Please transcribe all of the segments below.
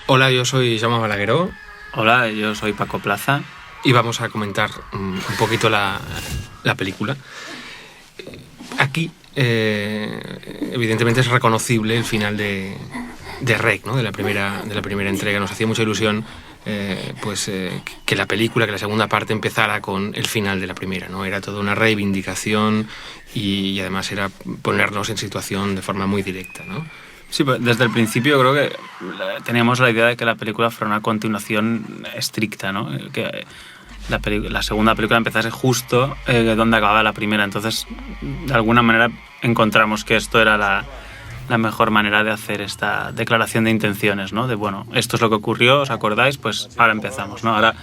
Hola, yo soy Jaume Balagueró. Hola, yo soy Paco Plaza. Y vamos a comentar un poquito la película. Aquí, evidentemente, es reconocible el final de REC, ¿no? de la primera entrega. Nos hacía mucha ilusión que la película, que la segunda parte empezara con el final de la primera, ¿no? Era toda una reivindicación y además era ponernos en situación de forma muy directa, ¿no? Sí, pues desde el principio creo que teníamos la idea de que la película fuera una continuación estricta, ¿no? Que la segunda película empezase justo donde acababa la primera. Entonces, de alguna manera encontramos que esto era la mejor manera de hacer esta declaración de intenciones, ¿no? De, bueno, esto es lo que ocurrió, ¿os acordáis? Pues ahora empezamos, ¿no? Ahora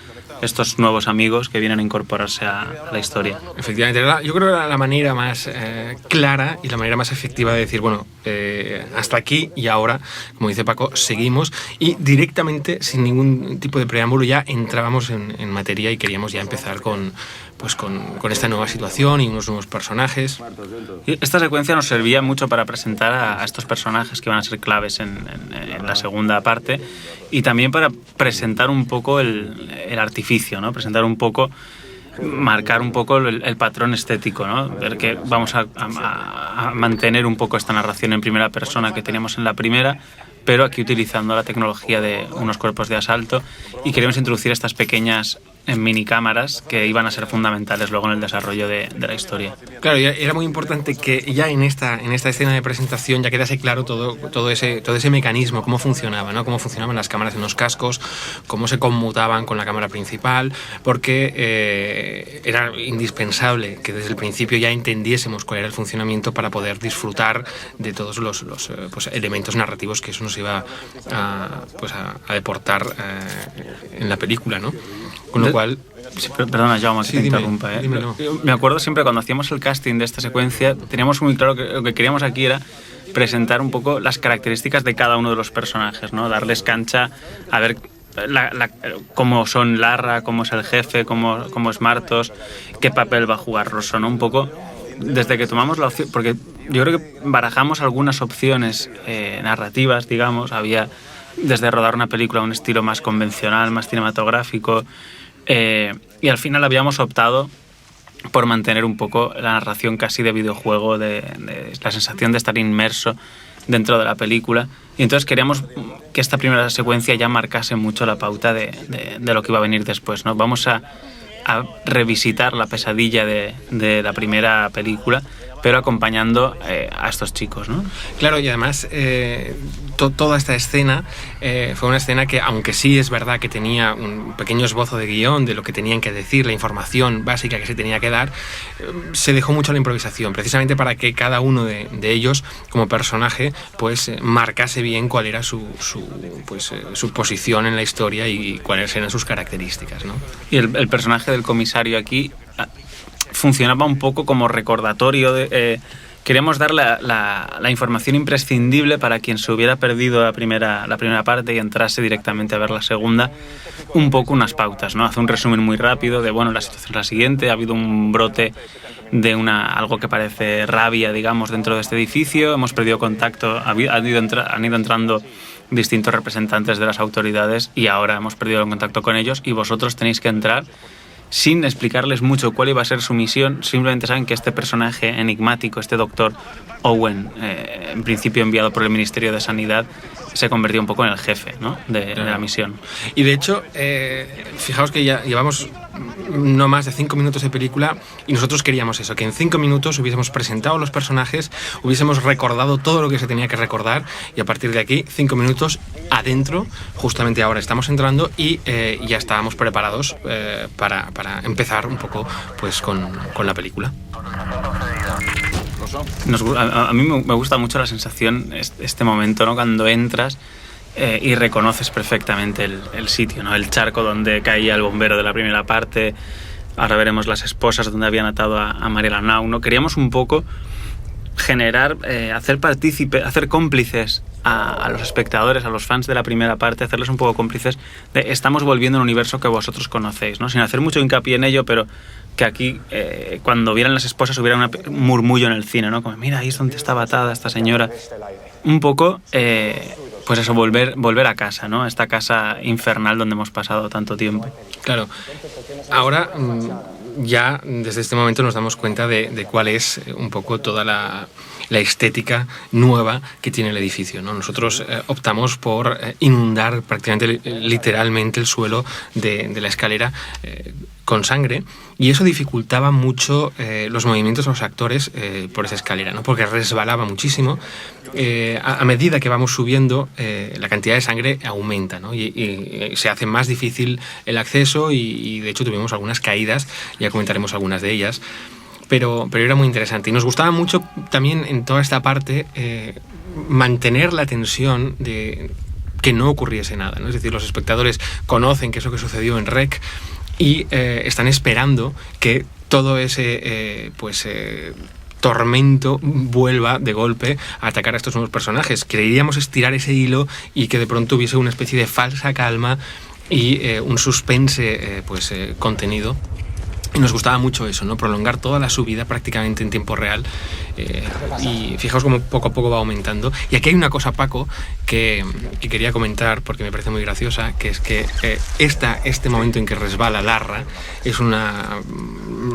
estos nuevos amigos que vienen a incorporarse a la historia. Efectivamente, yo creo que era la manera más clara y la manera más efectiva de decir, bueno, hasta aquí y ahora, como dice Paco, seguimos, y directamente, sin ningún tipo de preámbulo, ya entrábamos en materia y queríamos ya empezar con esta nueva situación y unos nuevos personajes. Esta secuencia nos servía mucho para presentar a estos personajes que van a ser claves en la segunda parte, y también para presentar un poco el artificio, ¿no? Presentar un poco, marcar un poco el patrón estético, ¿no? Ver que vamos a mantener un poco esta narración en primera persona que teníamos en la primera, pero aquí utilizando la tecnología de unos cuerpos de asalto, y queremos introducir estas pequeñas mini cámaras que iban a ser fundamentales luego en el desarrollo de la historia. Claro, era muy importante que ya en esta escena de presentación ya quedase claro todo ese mecanismo, cómo funcionaba, ¿no? Cómo funcionaban las cámaras en los cascos, cómo se conmutaban con la cámara principal, porque era indispensable que desde el principio ya entendiésemos cuál era el funcionamiento para poder disfrutar de todos los elementos narrativos que eso nos iba a deportar en la película, ¿no? Con lo cual... Sí, perdona, Jaume, que te interrumpa. Dímelo. Me acuerdo siempre cuando hacíamos el casting de esta secuencia, teníamos muy claro que lo que queríamos aquí era presentar un poco las características de cada uno de los personajes, ¿no? Darles cancha a ver cómo son Larra, cómo es el jefe, cómo es Martos, qué papel va a jugar Rosso, ¿no? Un poco desde que tomamos la opción, porque yo creo que barajamos algunas opciones narrativas, digamos. Había desde rodar una película a un estilo más convencional, más cinematográfico, y al final habíamos optado por mantener un poco la narración casi de videojuego, de la sensación de estar inmerso dentro de la película, y entonces queríamos que esta primera secuencia ya marcase mucho la pauta de lo que iba a venir después, ¿no? Vamos a revisitar la pesadilla de la primera película, pero acompañando a estos chicos, ¿no? Claro, y además toda esta escena fue una escena que, aunque sí es verdad que tenía un pequeño esbozo de guión de lo que tenían que decir, la información básica que se tenía que dar, se dejó mucho a la improvisación, precisamente para que cada uno de ellos, como personaje, pues marcase bien cuál era su posición en la historia y cuáles eran sus características, ¿no? Y el personaje del comisario aquí funcionaba un poco como recordatorio queríamos dar la información imprescindible para quien se hubiera perdido la primera parte y entrase directamente a ver la segunda, un poco unas pautas, ¿no? Hace un resumen muy rápido de, bueno, la situación es la siguiente: ha habido un brote de algo que parece rabia, digamos, dentro de este edificio, hemos perdido contacto, han ido entrando distintos representantes de las autoridades y ahora hemos perdido el contacto con ellos, y vosotros tenéis que entrar. Sin explicarles mucho cuál iba a ser su misión, simplemente saben que este personaje enigmático, este doctor Owen, en principio enviado por el Ministerio de Sanidad, se convirtió un poco en el jefe, ¿no? de la misión. Y de hecho, fijaos que ya llevamos no más de 5 minutos de película y nosotros queríamos eso, que en 5 minutos hubiésemos presentado los personajes, hubiésemos recordado todo lo que se tenía que recordar, y a partir de aquí, 5 minutos adentro, justamente ahora estamos entrando y ya estábamos preparados para empezar un poco pues con la película. A mí me gusta mucho la sensación, este momento, ¿no? Cuando entras y reconoces perfectamente el sitio, ¿no? El charco donde caía el bombero de la primera parte. Ahora veremos las esposas donde habían atado a Mariela Nau, ¿no? Queríamos un poco generar, hacer cómplices a los espectadores, a los fans de la primera parte, hacerles un poco cómplices de estamos volviendo a un universo que vosotros conocéis, ¿no? Sin hacer mucho hincapié en ello, pero que aquí, cuando vieran las esposas, hubiera un murmullo en el cine, ¿no? Como, mira, ahí es donde estaba atada esta señora. Un poco, pues eso, volver a casa, ¿no? Esta casa infernal donde hemos pasado tanto tiempo. Claro. Ahora ya desde este momento nos damos cuenta de cuál es un poco toda la estética nueva que tiene el edificio, ¿no? Nosotros optamos por inundar prácticamente literalmente el suelo de la escalera con sangre, y eso dificultaba mucho los movimientos de los actores por esa escalera, ¿no? Porque resbalaba muchísimo. A medida que vamos subiendo, la cantidad de sangre aumenta, ¿no? Y se hace más difícil el acceso, y de hecho tuvimos algunas caídas, ya comentaremos algunas de ellas. Pero era muy interesante, y nos gustaba mucho también en toda esta parte mantener la tensión de que no ocurriese nada, ¿no? Es decir, los espectadores conocen qué es lo que sucedió en REC y están esperando que todo ese tormento vuelva de golpe a atacar a estos nuevos personajes. Queríamos estirar ese hilo y que de pronto hubiese una especie de falsa calma y un suspense contenido. Y nos gustaba mucho eso, ¿no? Prolongar toda la subida prácticamente en tiempo real, y fijaos cómo poco a poco va aumentando. Y aquí hay una cosa, Paco, que quería comentar porque me parece muy graciosa, que es que este momento en que resbala Larra es una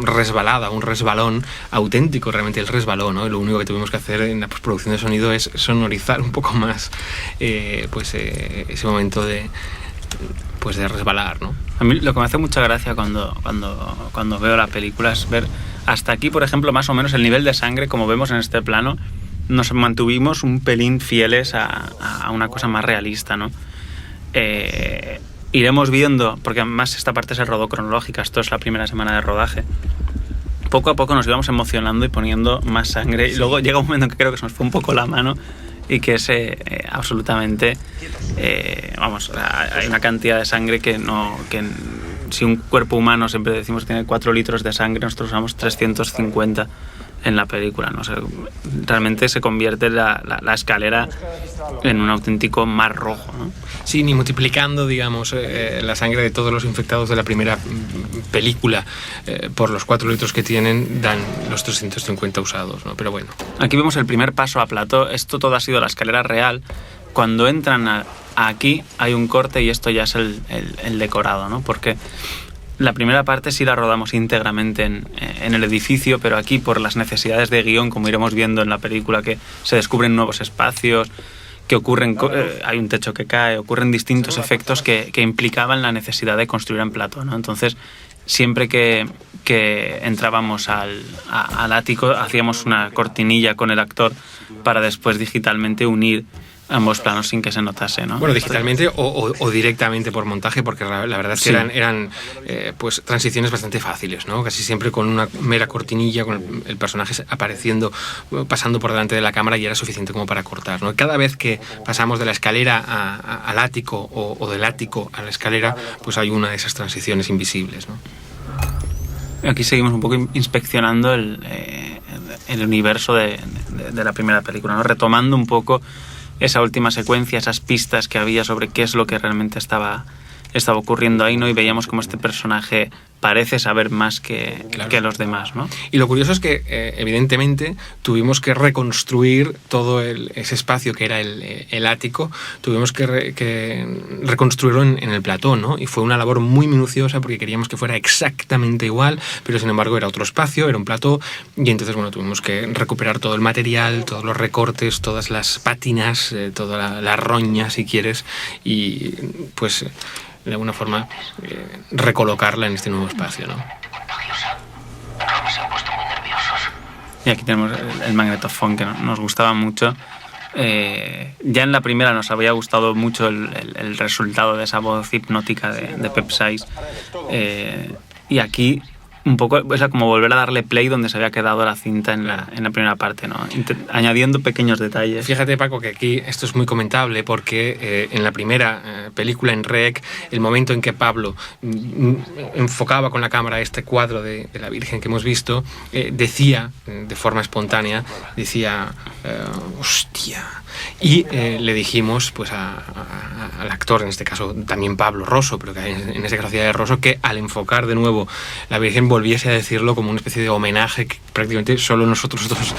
resbalada, un resbalón auténtico, realmente el resbalón, ¿no? Y lo único que tuvimos que hacer en la postproducción de sonido es sonorizar un poco más ese momento de resbalar, ¿no? A mí lo que me hace mucha gracia cuando veo la película es ver hasta aquí, por ejemplo, más o menos el nivel de sangre, como vemos en este plano, nos mantuvimos un pelín fieles a una cosa más realista, ¿no? Iremos viendo, porque además esta parte se rodó cronológica, esto es la primera semana de rodaje. Poco a poco nos íbamos emocionando y poniendo más sangre, y luego llega un momento en que creo que se nos fue un poco la mano y que es absolutamente hay una cantidad de sangre que si un cuerpo humano, siempre decimos que tiene 4 litros de sangre, nosotros usamos 350 en la película, ¿no? O sea, realmente se convierte la escalera en un auténtico mar rojo, ¿no? Sí, ni multiplicando, digamos, la sangre de todos los infectados de la primera película por los 4 litros que tienen, dan los 350 usados, ¿no? Pero bueno. Aquí vemos el primer paso a plató. Esto todo ha sido la escalera real. Cuando entran aquí hay un corte y esto ya es el decorado, ¿no? Porque la primera parte sí la rodamos íntegramente en el edificio, pero aquí por las necesidades de guión, como iremos viendo en la película, que se descubren nuevos espacios, que ocurren, hay un techo que cae, ocurren distintos efectos que implicaban la necesidad de construir en plató, ¿no? Entonces, siempre que entrábamos al ático, hacíamos una cortinilla con el actor para después digitalmente unir ambos planos sin que se notase, ¿no? Bueno, digitalmente o directamente por montaje, porque la verdad es que sí, eran transiciones bastante fáciles, ¿no? Casi siempre con una mera cortinilla, con el personaje apareciendo, pasando por delante de la cámara, y era suficiente como para cortar, ¿no? Cada vez que pasamos de la escalera al ático o del ático a la escalera, pues hay una de esas transiciones invisibles, ¿no? Aquí seguimos un poco inspeccionando el universo de la primera película, ¿no? Retomando un poco esa última secuencia, esas pistas que había sobre qué es lo que realmente estaba ocurriendo ahí, ¿no? Y veíamos como este personaje parece saber más que los demás, ¿no? Y lo curioso es que, evidentemente, tuvimos que reconstruir todo ese espacio que era el ático, tuvimos que reconstruirlo en el plató, ¿no? Y fue una labor muy minuciosa porque queríamos que fuera exactamente igual, pero sin embargo era otro espacio, era un plató, y entonces, bueno, tuvimos que recuperar todo el material, todos los recortes, todas las pátinas, toda la roña, si quieres, y pues de alguna forma recolocarla en este nuevo espacio, ¿no? Y aquí tenemos el magnetofón, que nos gustaba mucho. Ya en la primera nos había gustado mucho el resultado de esa voz hipnótica de Pep Saiz. Y aquí un poco es como volver a darle play donde se había quedado la cinta en la primera parte, ¿no? Añadiendo pequeños detalles. Fíjate, Paco, que aquí esto es muy comentable porque en la primera película, en REC, el momento en que Pablo enfocaba con la cámara este cuadro de la Virgen que hemos visto, decía de forma espontánea, hostia, Y le dijimos pues al actor, en este caso también Pablo Rosso, pero que en este caso hacía de Rosso, que al enfocar de nuevo la Virgen volviese a decirlo como una especie de homenaje que prácticamente solo nosotros dos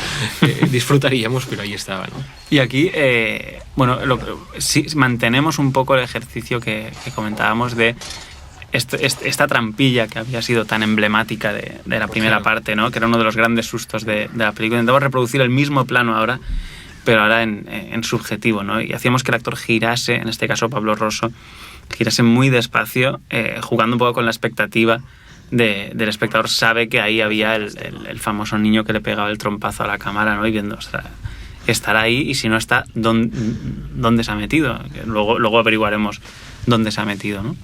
disfrutaríamos, pero ahí estaba, ¿no? Y aquí, sí, mantenemos un poco el ejercicio que comentábamos de esta trampilla que había sido tan emblemática de la primera parte, ¿no? Que era uno de los grandes sustos de la película. Intentamos reproducir el mismo plano ahora, pero ahora en subjetivo, ¿no? Y hacíamos que el actor girase, en este caso Pablo Rosso, girase muy despacio, jugando un poco con la expectativa del espectador. Sabe que ahí había el famoso niño que le pegaba el trompazo a la cámara, ¿no? Y viendo, o sea, estará ahí, y si no está, ¿dónde se ha metido? Luego averiguaremos dónde se ha metido, ¿no?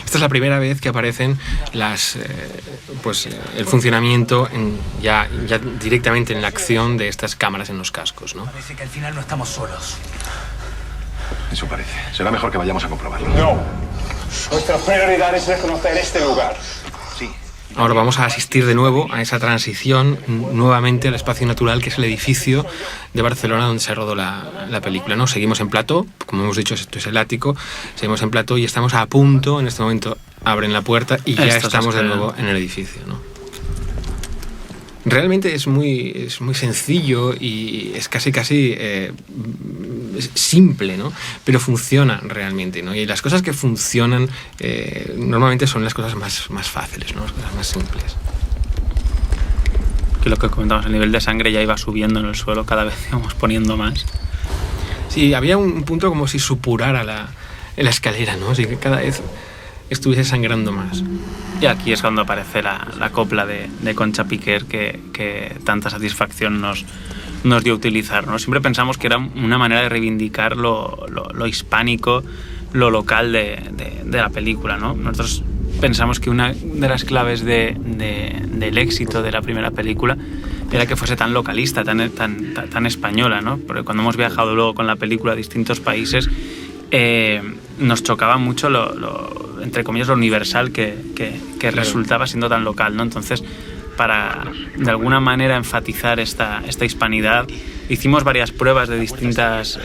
Esta es la primera vez que aparecen el funcionamiento ya directamente en la acción de estas cámaras en los cascos, ¿no? Parece que al final no estamos solos. Eso parece. Será mejor que vayamos a comprobarlo. No. Nuestra prioridad es reconocer este lugar. Sí. Ahora vamos a asistir de nuevo a esa transición nuevamente al espacio natural, que es el edificio de Barcelona donde se rodó la película, ¿no? Seguimos en plató, como hemos dicho, esto es el ático, seguimos en plató y estamos a punto, en este momento abren la puerta y ya estamos de nuevo en el edificio, ¿no? Realmente es muy sencillo y es casi simple, ¿no? Pero funciona realmente, ¿no? Y las cosas que funcionan normalmente son las cosas más fáciles, ¿no? Las cosas más simples. Que lo que comentamos, el nivel de sangre ya iba subiendo en el suelo, cada vez íbamos poniendo más. Sí, había un punto como si supurara la escalera, ¿no? Así que cada vez estuviese sangrando más. Y aquí es cuando aparece la copla de Concha Piquer que tanta satisfacción nos dio utilizar, ¿no? Siempre pensamos que era una manera de reivindicar lo hispánico, lo local de la película, ¿no? Nosotros pensamos que una de las claves del éxito de la primera película era que fuese tan localista, tan española, ¿no? Porque cuando hemos viajado luego con la película a distintos países, nos chocaba mucho entre comillas, lo universal que claro, resultaba siendo tan local, ¿no? Entonces, para de alguna manera enfatizar esta hispanidad, hicimos varias pruebas de distintas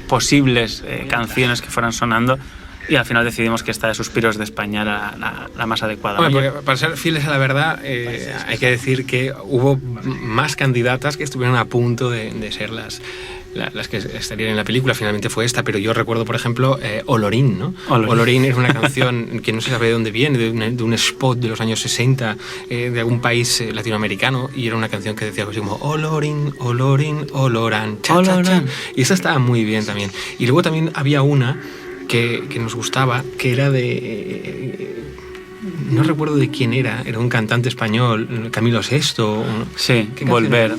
posibles canciones que fueran sonando, y al final decidimos que esta de Suspiros de España era la más adecuada. Bueno, porque para ser fieles a la verdad, hay que decir que hubo más candidatas que estuvieron a punto de ser las que estarían en la película. Finalmente fue esta, pero yo recuerdo, por ejemplo, Olorín, ¿no? Olorín es una canción que no se sabe de dónde viene, de un spot de los años 60, de algún país latinoamericano, y era una canción que decía algo así como Olorín, Olorín, Olorán, cha, cha, cha. Y esa estaba muy bien también. Y luego también había una que nos gustaba, que era no recuerdo de quién era un cantante español, Camilo Sesto. Sí, Volver.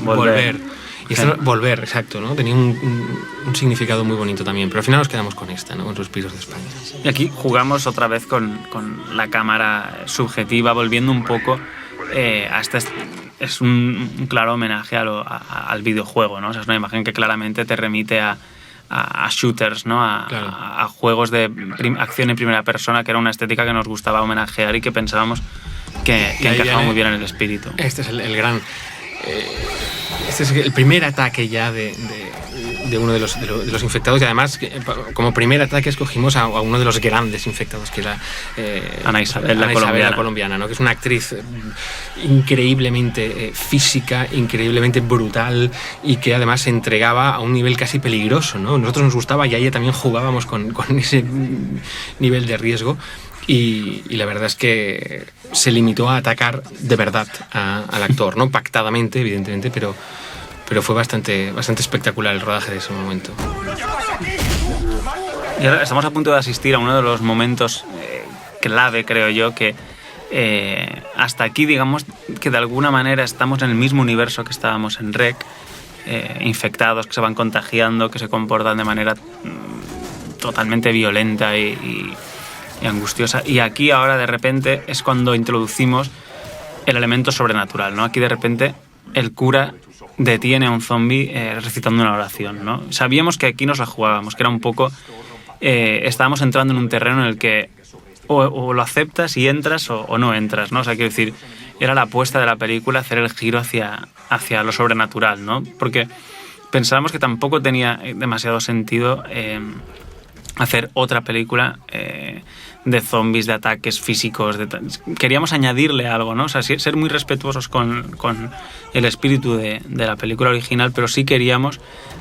Y esto, Volver, exacto, ¿no? Tenía un significado muy bonito también, pero al final nos quedamos con esta, ¿no? Con Suspiros de España. Y aquí jugamos otra vez con la cámara subjetiva, volviendo un poco a es un claro homenaje al videojuego, ¿no? O sea, es una imagen que claramente te remite a shooters, ¿no? Claro. A juegos de acción en primera persona, que era una estética que nos gustaba homenajear y que pensábamos que encajaba muy bien en el espíritu. Este es el gran... Este es el primer ataque ya de uno de los infectados, y además como primer ataque escogimos a uno de los grandes infectados, que era Ana Isabel, la colombiana, ¿no? Que es una actriz increíblemente física, increíblemente brutal, y que además se entregaba a un nivel casi peligroso, ¿no? Nosotros nos gustaba y a ella también jugábamos con ese nivel de riesgo. Y la verdad es que se limitó a atacar de verdad al actor, ¿no? Pactadamente, evidentemente, pero fue bastante espectacular el rodaje de ese momento. Y ahora estamos a punto de asistir a uno de los momentos clave, creo yo, que hasta aquí, digamos, que de alguna manera estamos en el mismo universo que estábamos en REC, infectados que se van contagiando, que se comportan de manera totalmente violenta y angustiosa. Y aquí ahora de repente es cuando introducimos el elemento sobrenatural, ¿no? Aquí de repente el cura detiene a un zombie recitando una oración, ¿no? Sabíamos que aquí nos la jugábamos, que era un poco... estábamos entrando en un terreno en el que o lo aceptas y entras o no entras, ¿no? O sea, quiero decir, era la apuesta de la película hacer el giro hacia lo sobrenatural, ¿no? Porque pensábamos que tampoco tenía demasiado sentido hacer otra película de zombies, de ataques físicos. Queríamos añadirle algo, ¿no? O sea, ser muy respetuosos con el espíritu de la película original, pero sí queríamos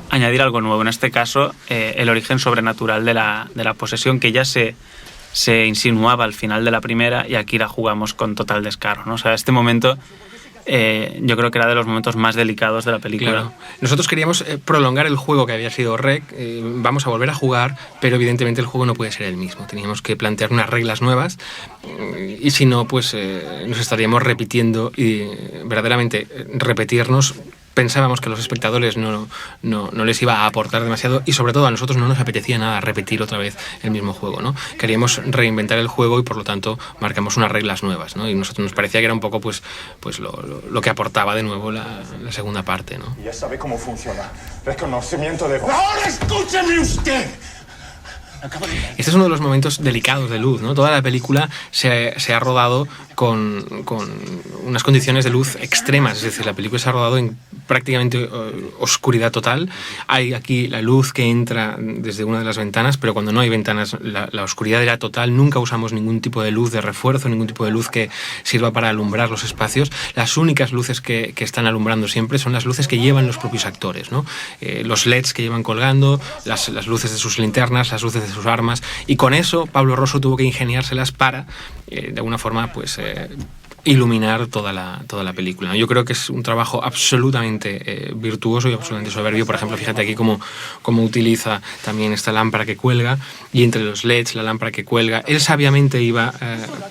añadir algo nuevo. En este caso, el origen sobrenatural de la posesión, que ya se insinuaba al final de la primera, y aquí la jugamos con total descaro, ¿no? O sea, este momento yo creo que era de los momentos más delicados de la película. Claro. Nosotros queríamos prolongar el juego que había sido REC, vamos a volver a jugar, pero evidentemente el juego no puede ser el mismo. Teníamos que plantear unas reglas nuevas y si no, pues nos estaríamos repitiendo, y verdaderamente repetirnos pensábamos que a los espectadores no les iba a aportar demasiado, y sobre todo a nosotros no nos apetecía nada repetir otra vez el mismo juego, ¿no? Queríamos reinventar el juego y por lo tanto marcamos unas reglas nuevas, ¿no? Y nosotros nos parecía que era un poco pues lo que aportaba de nuevo la segunda parte, ¿no? Ya sabe cómo funciona. Reconocimiento de voz. ¡Ahora escúcheme usted! Este es uno de los momentos delicados de luz, ¿no? Toda la película se ha rodado con unas condiciones de luz extremas, es decir, la película se ha rodado en prácticamente oscuridad total. Hay aquí la luz que entra desde una de las ventanas, pero cuando no hay ventanas la oscuridad era total. Nunca usamos ningún tipo de luz de refuerzo, ningún tipo de luz que sirva para alumbrar los espacios. Las únicas luces que están alumbrando siempre son las luces que llevan los propios actores, ¿no? Los LEDs que llevan colgando, las luces de sus linternas, las luces de sus armas, y con eso Pablo Rosso tuvo que ingeniárselas para de alguna forma pues iluminar toda la película. Yo creo que es un trabajo absolutamente virtuoso y absolutamente soberbio. Por ejemplo, fíjate aquí cómo utiliza también esta lámpara que cuelga, y entre los LEDs, la lámpara que cuelga, él sabiamente iba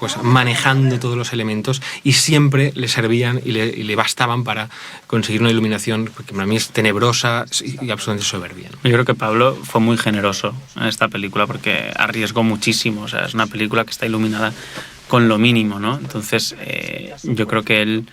pues manejando todos los elementos, y siempre le servían y le bastaban para conseguir una iluminación que para mí es tenebrosa y absolutamente soberbia, ¿no? Yo creo que Pablo fue muy generoso en esta película porque arriesgó muchísimo. O sea, es una película que está iluminada con lo mínimo, ¿no? Entonces, yo creo que él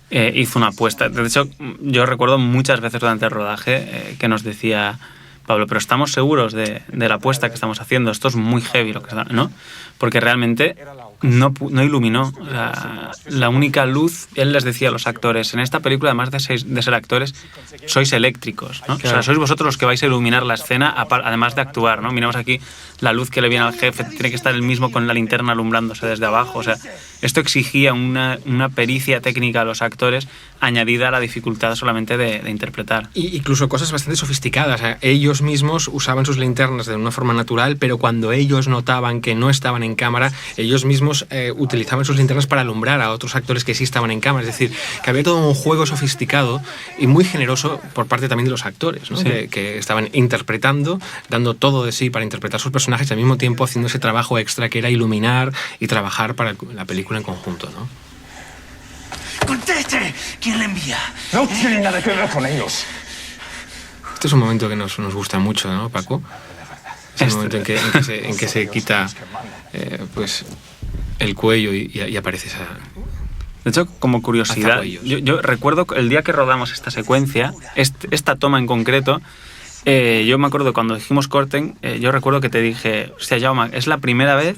hizo una apuesta. De hecho, yo recuerdo muchas veces durante el rodaje que nos decía Pablo, pero estamos seguros de la apuesta que estamos haciendo, esto es muy heavy lo que está, ¿no? Porque realmente no iluminó. O sea, la única luz, él les decía a los actores, en esta película, además de ser actores, sois eléctricos, ¿no? Claro. O sea, sois vosotros los que vais a iluminar la escena, además de actuar, ¿no? Miramos aquí la luz que le viene al jefe, tiene que estar él mismo con la linterna alumbrándose desde abajo. O sea, esto exigía una pericia técnica a los actores añadida a la dificultad solamente de interpretar. Y incluso cosas bastante sofisticadas. O sea, ellos mismos usaban sus linternas de una forma natural, pero cuando ellos notaban que no estaban en cámara, ellos mismos utilizaban sus linternas para alumbrar a otros actores que sí estaban en cámara. Es decir, que había todo un juego sofisticado y muy generoso por parte también de los actores, ¿no? Sí. Que estaban interpretando, dando todo de sí para interpretar sus personajes y al mismo tiempo haciendo ese trabajo extra que era iluminar y trabajar para la película en conjunto, ¿no? ¡Conteste! ¿Quién le envía? No tiene nada que ver con ellos. Este es un momento que nos gusta mucho, ¿no, Paco? Es el momento en que se quita pues el cuello y aparece esa... De hecho, como curiosidad, yo recuerdo el día que rodamos esta secuencia, esta toma en concreto, yo me acuerdo cuando dijimos corten, yo recuerdo que te dije, hostia, Jaume, es la primera vez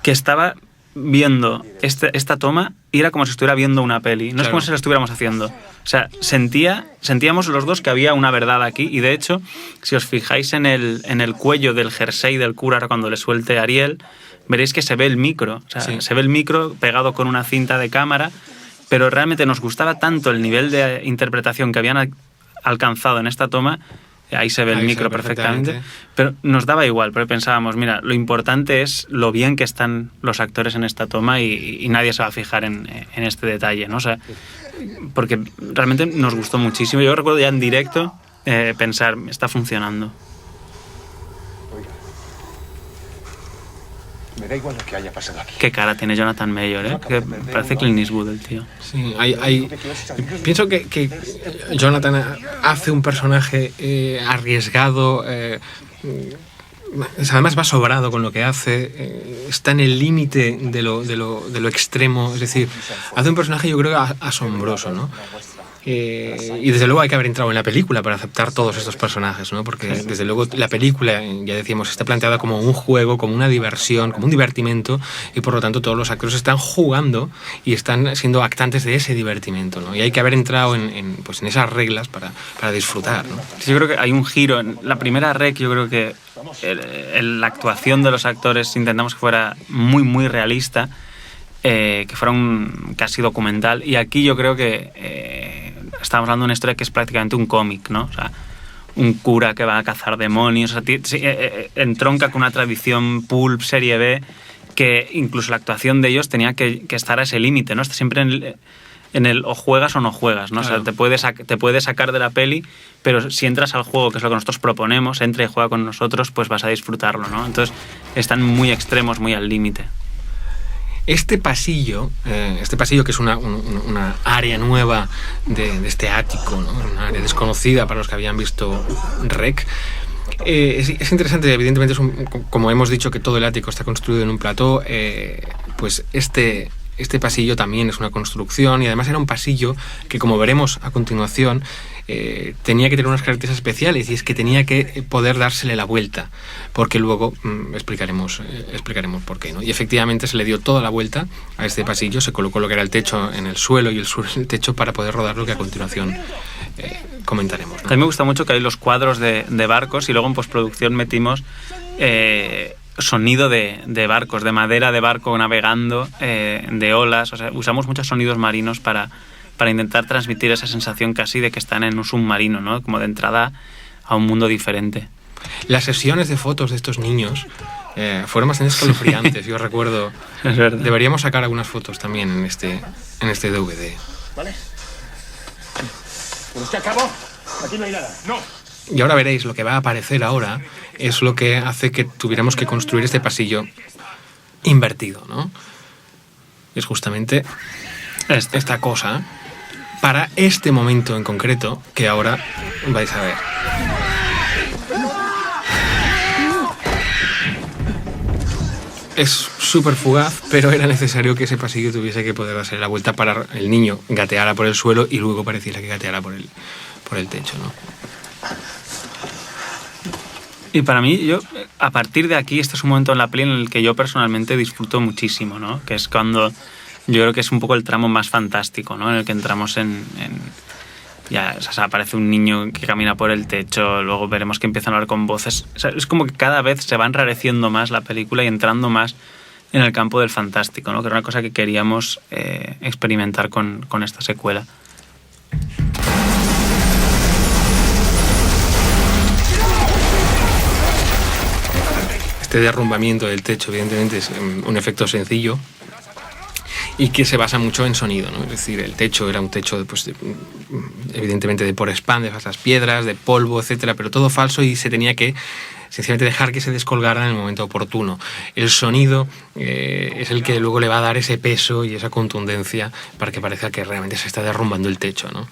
que estaba viendo esta toma y era como si estuviera viendo una peli. No, claro. Es como si la estuviéramos haciendo. O sea, sentíamos los dos que había una verdad aquí, y de hecho, si os fijáis en el cuello del jersey del cura cuando le suelte a Ariel, veréis que se ve el micro. O sea, sí. Se ve el micro pegado con una cinta de cámara, pero realmente nos gustaba tanto el nivel de interpretación que habían alcanzado en esta toma. Ahí se ve el micro perfectamente, pero nos daba igual, porque pensábamos, mira, lo importante es lo bien que están los actores en esta toma y nadie se va a fijar en este detalle, ¿no? O sea, porque realmente nos gustó muchísimo. Yo recuerdo ya en directo pensar, está funcionando. Me da igual lo que haya pasado aquí. Qué cara tiene Jonathan Mayer, ¿eh? Que parece Clint Eastwood el tío. Sí, pienso que Jonathan hace un personaje arriesgado, además va sobrado con lo que hace, está en el límite de lo extremo, es decir, hace un personaje yo creo asombroso, ¿no? Y desde luego hay que haber entrado en la película para aceptar todos estos personajes, ¿no? Porque desde luego la película, ya decíamos, está planteada como un juego, como una diversión, como un divertimento, y por lo tanto todos los actores están jugando y están siendo actantes de ese divertimento, ¿no? Y hay que haber entrado en esas reglas para disfrutar, ¿no? Yo creo que hay un giro. En la primera Rec, yo creo que la actuación de los actores intentamos que fuera muy, muy realista, que fuera casi documental, y aquí yo creo que estamos hablando de una historia que es prácticamente un cómic, ¿no? O sea, un cura que va a cazar demonios, o sea, entronca con una tradición pulp, serie B, que incluso la actuación de ellos tenía que estar a ese límite, ¿no? Está siempre en el o juegas o no juegas, ¿no? Claro. O sea, te puede sacar de la peli, pero si entras al juego, que es lo que nosotros proponemos, entra y juega con nosotros, pues vas a disfrutarlo, ¿no? Entonces están muy extremos, muy al límite. Este pasillo que es una área nueva de este ático, ¿no? Una área desconocida para los que habían visto Rec, es interesante. Evidentemente, como hemos dicho que todo el ático está construido en un plató, pues este pasillo también es una construcción, y además era un pasillo que, como veremos a continuación, tenía que tener unas características especiales, y es que tenía que poder dársele la vuelta, porque luego explicaremos por qué, ¿no? Y efectivamente se le dio toda la vuelta a este pasillo, se colocó lo que era el techo en el suelo y el suelo en el techo para poder rodar lo que a continuación comentaremos, ¿no? A mí me gusta mucho que hay los cuadros de barcos, y luego en postproducción metimos sonido de barcos, de madera de barco navegando, de olas. O sea, usamos muchos sonidos marinos para intentar transmitir esa sensación casi de que están en un submarino, ¿no? Como de entrada a un mundo diferente. Las sesiones de fotos de estos niños fueron bastante escalofriantes. Yo recuerdo. Es verdad. Deberíamos sacar algunas fotos también en este DVD. ¿Vale? ¿Pero es que acabó? Aquí no hay nada. ¡No! Y ahora veréis, lo que va a aparecer ahora es lo que hace que tuviéramos que construir este pasillo invertido, ¿no? Es justamente esta cosa para este momento en concreto que ahora vais a ver. Es súper fugaz, pero era necesario que ese pasillo tuviese que poder darse la vuelta para el niño gateara por el suelo y luego pareciera que gateara por el techo, ¿no? Y para mí, a partir de aquí, este es un momento en la peli en el que yo personalmente disfruto muchísimo, ¿no? Que es cuando yo creo que es un poco el tramo más fantástico, ¿no? En el que entramos ya, o sea, aparece un niño que camina por el techo, luego veremos que empiezan a hablar con voces. O sea, es como que cada vez se va enrareciendo más la película y entrando más en el campo del fantástico, ¿no? Que era una cosa que queríamos experimentar con esta secuela. Este derrumbamiento del techo, evidentemente, es un efecto sencillo y que se basa mucho en sonido, ¿no? Es decir, el techo era un techo, evidentemente, de por spam, de falsas piedras, de polvo, etcétera, pero todo falso, y se tenía que sencillamente dejar que se descolgara en el momento oportuno. El sonido es el que luego le va a dar ese peso y esa contundencia para que parezca que realmente se está derrumbando el techo, ¿no?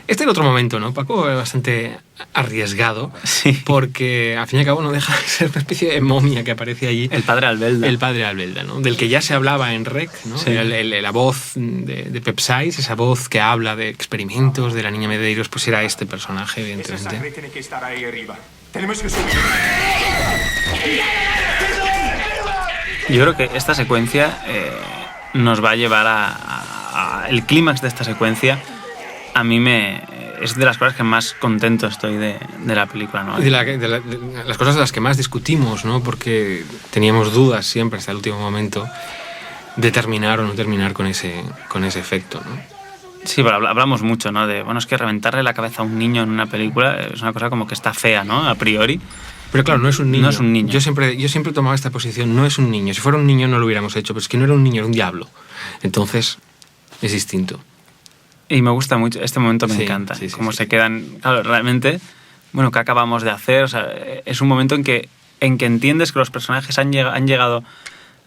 Este era otro momento, ¿no, Paco? Bastante arriesgado, sí, porque al fin y al cabo no deja de ser una especie de momia que aparece allí. El padre Albelda. El padre Albelda, ¿no? Del que ya se hablaba en Rec, ¿no? Sí. La voz de Pep Sykes, esa voz que habla de experimentos de la niña Medeiros, pues era este personaje, Esa evidentemente. sangre tiene que estar ahí arriba. Tenemos que subir. Yo creo que esta secuencia nos va a llevar el clímax de esta secuencia. A mí es de las cosas que más contento estoy de la película, ¿no? De las cosas de las que más discutimos, ¿no? Porque teníamos dudas siempre hasta el último momento de terminar o no terminar con ese efecto, ¿no? Sí, pero hablamos mucho, ¿no? Es que reventarle la cabeza a un niño en una película es una cosa como que está fea, ¿no? A priori. Pero claro, no es un niño. No es un niño. Yo siempre tomaba esta posición, no es un niño. Si fuera un niño no lo hubiéramos hecho, pero es que no era un niño, era un diablo. Entonces, es distinto. Y me gusta mucho, este momento me Sí, encanta, sí, cómo sí. se quedan, claro, realmente, ¿qué acabamos de hacer? O sea, es un momento en que entiendes que los personajes han llegado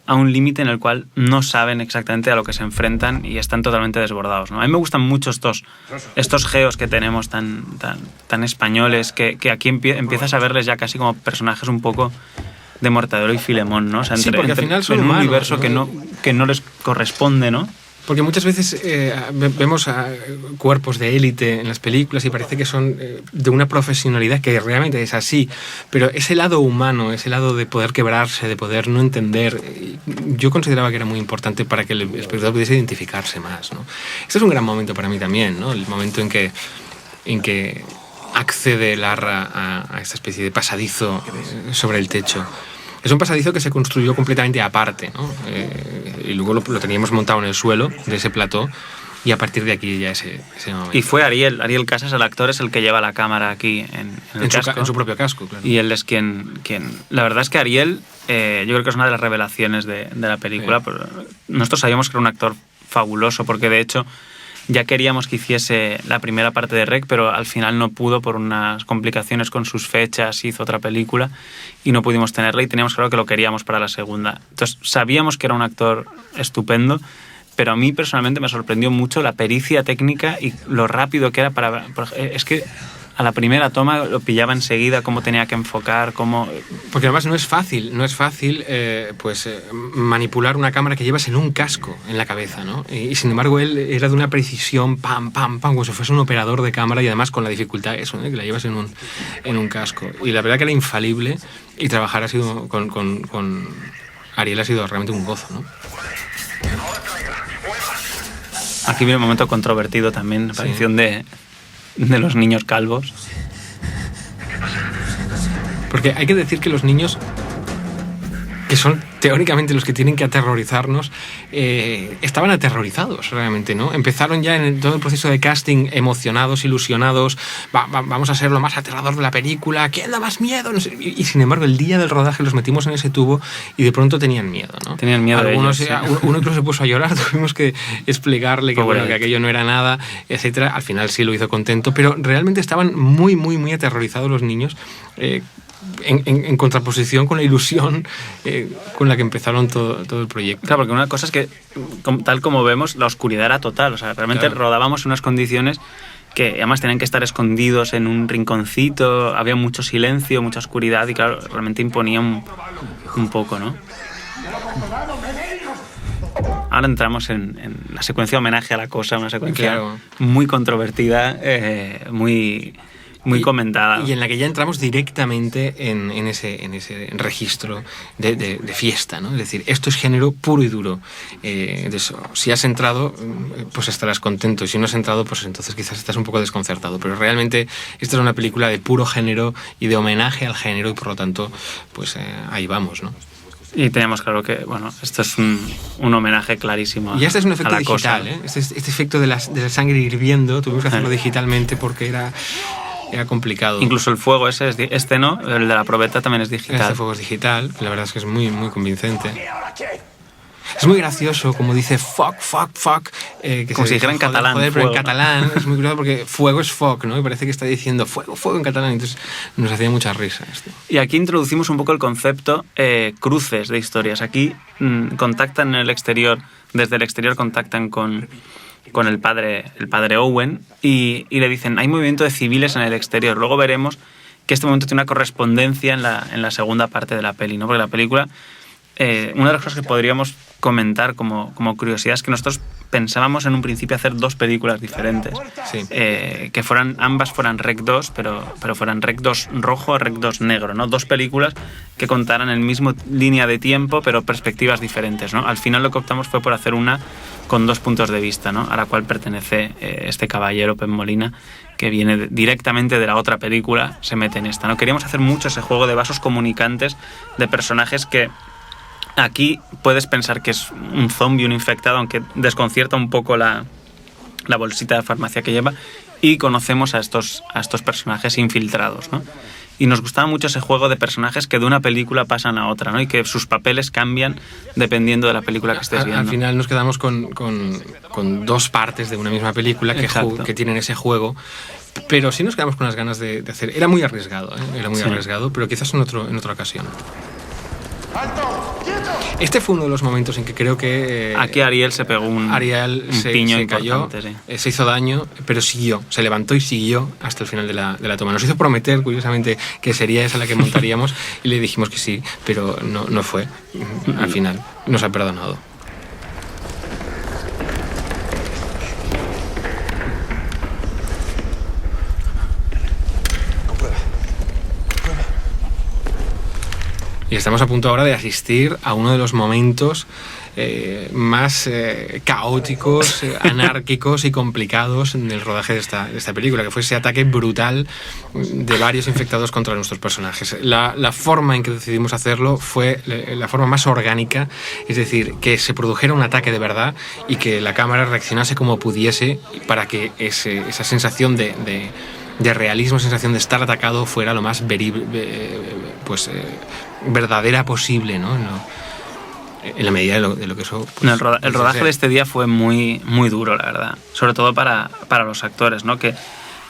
a un límite en el cual no saben exactamente a lo que se enfrentan y están totalmente desbordados, ¿no? A mí me gustan mucho estos geos que tenemos tan españoles, que aquí empiezas a verles ya casi como personajes un poco de Mortadelo y Filemón, ¿no? O sea, Sí, porque al final son en un humanos, universo ¿no? que no les corresponde, ¿no? Porque muchas veces vemos cuerpos de élite en las películas y parece que son de una profesionalidad que realmente es así, pero ese lado humano, ese lado de poder quebrarse, de poder no entender, yo consideraba que era muy importante para que el espectador pudiese identificarse más, ¿no? Este es un gran momento para mí también, ¿no? El momento en que accede Larra a esta especie de pasadizo sobre el techo. Es un pasadizo que se construyó completamente aparte, ¿no? Y luego lo teníamos montado en el suelo de ese plató, y a partir de aquí ya ese momento. Y fue Ariel Casas, el actor, es el que lleva la cámara aquí en el casco. En su propio casco, claro. Y él es quien... La verdad es que Ariel, yo creo que es una de las revelaciones de la película. Sí. Nosotros sabíamos que era un actor fabuloso, porque de hecho ya queríamos que hiciese la primera parte de REC, pero al final no pudo por unas complicaciones con sus fechas, hizo otra película y no pudimos tenerla, y teníamos claro que lo queríamos para la segunda. Entonces sabíamos que era un actor estupendo, pero a mí personalmente me sorprendió mucho la pericia técnica y lo rápido que era es que a la primera toma lo pillaba enseguida, cómo tenía que enfocar, cómo... Porque además no es fácil manipular una cámara que llevas en un casco en la cabeza, ¿no? Y sin embargo él era de una precisión, pam, pam, pam, como si fuese un operador de cámara, y además con la dificultad eso, ¿no? Que la llevas en un casco. Y la verdad que era infalible, y trabajar ha sido con Ariel ha sido realmente un gozo, ¿no? Aquí viene un momento controvertido también, la aparición de los niños calvos. Porque hay que decir que los niños, que son teóricamente los que tienen que aterrorizarnos, estaban aterrorizados realmente, ¿no? Empezaron ya en todo el proceso de casting emocionados, ilusionados, vamos a ser lo más aterrador de la película, ¿quién da más miedo? No sé. Y sin embargo el día del rodaje los metimos en ese tubo y de pronto tenían miedo, ¿no? Tenían miedo. Algunos, ellos, sí. Uno incluso se puso a llorar, tuvimos que explicarle que, bueno, que aquello no era nada, etcétera. Al final sí lo hizo contento, pero realmente estaban muy, muy, muy aterrorizados los niños, en contraposición con la ilusión con la que empezaron todo el proyecto. Claro, porque una cosa es que, tal como vemos, la oscuridad era total. O sea, realmente rodábamos en unas condiciones que además tenían que estar escondidos en un rinconcito, había mucho silencio, mucha oscuridad, y claro, realmente imponía un poco, ¿no? Ahora entramos en la secuencia homenaje a la cosa, una secuencia muy controvertida, muy comentada. Y en la que ya entramos directamente en ese registro de fiesta, ¿no? Es decir, esto es género puro y duro. De eso, si has entrado, pues estarás contento, y si no has entrado, pues entonces quizás estás un poco desconcertado. Pero realmente esta es una película de puro género y de homenaje al género, y por lo tanto, pues ahí vamos, ¿no? Y teníamos claro que, bueno, esto es un homenaje clarísimo. Y este es un efecto digital, ¿eh? Este efecto de la sangre hirviendo, tuvimos que hacerlo digitalmente porque era complicado. Incluso el fuego ese, no, el de la probeta también es digital. Este fuego es digital, la verdad es que es muy, muy convincente. Es muy gracioso, como dice fuck. Como si dijera en catalán. Joder, pero en catalán es muy curioso porque fuego es fuck, ¿no? Y parece que está diciendo fuego en catalán, entonces nos hacía mucha risa esto. Y aquí introducimos un poco el concepto cruces de historias. Aquí contactan en el exterior, desde el exterior contactan con el padre Owen y le dicen, hay movimiento de civiles en el exterior. Luego veremos que este momento tiene una correspondencia en la segunda parte de la peli, ¿no? Porque la película, una de las cosas que podríamos comentar como curiosidad es que nosotros pensábamos en un principio hacer dos películas diferentes, que ambas fueran Rec 2, pero fueran Rec 2 rojo o Rec 2 negro, ¿no? Dos películas que contaran el mismo línea de tiempo, pero perspectivas diferentes, ¿no? Al final lo que optamos fue por hacer una con dos puntos de vista, ¿no? A la cual pertenece este caballero, Pep Molina, que viene directamente de la otra película, se mete en esta, ¿no? Queríamos hacer mucho ese juego de vasos comunicantes de personajes que aquí puedes pensar que es un zombie, un infectado, aunque desconcierta un poco la bolsita de farmacia que lleva, y conocemos a estos personajes infiltrados, ¿no? Y nos gustaba mucho ese juego de personajes que de una película pasan a otra, ¿no? Y que sus papeles cambian dependiendo de la película que estés viendo. Al final nos quedamos con dos partes de una misma película que tienen ese juego, pero sí nos quedamos con las ganas de hacer. Era muy arriesgado, era muy arriesgado, pero quizás en otra ocasión. ¡Alto! ¡Quieto! Este fue uno de los momentos en que creo que... Aquí Ariel se pegó un piño se cayó, se hizo daño, pero siguió, se levantó y siguió hasta el final de la toma. Nos hizo prometer, curiosamente, que sería esa la que montaríamos y le dijimos que sí, pero no fue. Al final nos ha perdonado. Y estamos a punto ahora de asistir a uno de los momentos más caóticos, anárquicos y complicados en el rodaje de esta película, que fue ese ataque brutal de varios infectados contra nuestros personajes. La forma en que decidimos hacerlo fue la forma más orgánica, es decir, que se produjera un ataque de verdad y que la cámara reaccionase como pudiese para que esa sensación de realismo, sensación de estar atacado fuera lo más verdadera posible, ¿no? En la medida de lo que eso... Pues, el rodaje de este día fue muy, muy duro, la verdad. Sobre todo para los actores, ¿no? Que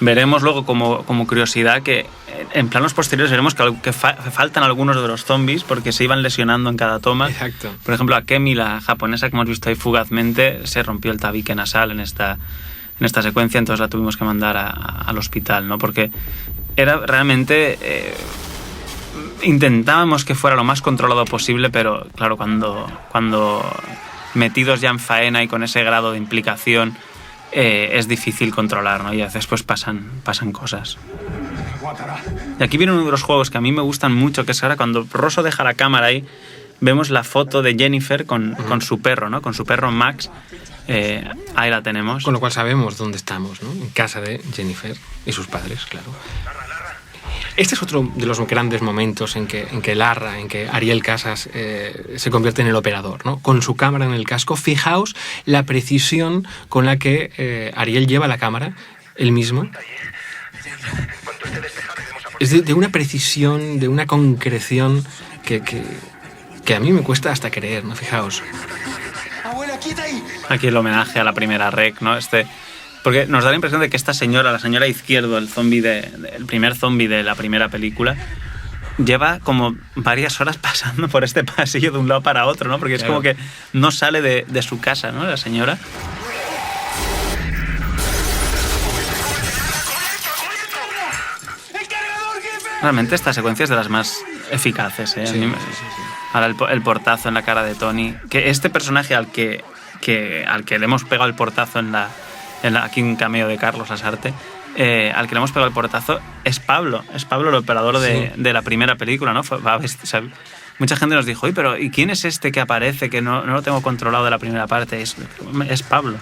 veremos luego como curiosidad que en planos posteriores veremos que faltan algunos de los zombies porque se iban lesionando en cada toma. Exacto. Por ejemplo, a Kemi, la japonesa que hemos visto ahí fugazmente, se rompió el tabique nasal en esta secuencia, entonces la tuvimos que mandar al hospital, ¿no? Porque era realmente... intentábamos que fuera lo más controlado posible, pero claro, cuando metidos ya en faena y con ese grado de implicación es difícil controlar, ¿no? Y a veces pues pasan cosas. Y aquí viene uno de los juegos que a mí me gustan mucho, que es ahora cuando Rosso deja la cámara ahí, vemos la foto de Jennifer con su perro, ¿no? Con su perro Max. Ahí la tenemos. Con lo cual sabemos dónde estamos, ¿no? En casa de Jennifer y sus padres, claro. Este es otro de los grandes momentos en que Ariel Casas se convierte en el operador, ¿no? Con su cámara en el casco. Fijaos la precisión con la que Ariel lleva la cámara, él mismo. Es de una precisión, de una concreción que a mí me cuesta hasta creer, ¿no? Fijaos. Aquí el homenaje a la primera rec, ¿no? Porque nos da la impresión de que esta señora, la señora Izquierdo, el primer zombie de la primera película, lleva como varias horas pasando por este pasillo de un lado para otro, ¿no? Porque es como que no sale de su casa, ¿no? La señora. Realmente esta secuencia es de las más eficaces, ¿eh? Sí. Ahora el portazo en la cara de Tony. Que este personaje al que le hemos pegado el portazo aquí un cameo de Carlos Lasarte, al que le hemos pegado el portazo es Pablo el operador de la primera película, ¿no? Mucha gente nos dijo, pero ¿y quién es este que aparece que no lo tengo controlado de la primera parte? Es Pablo.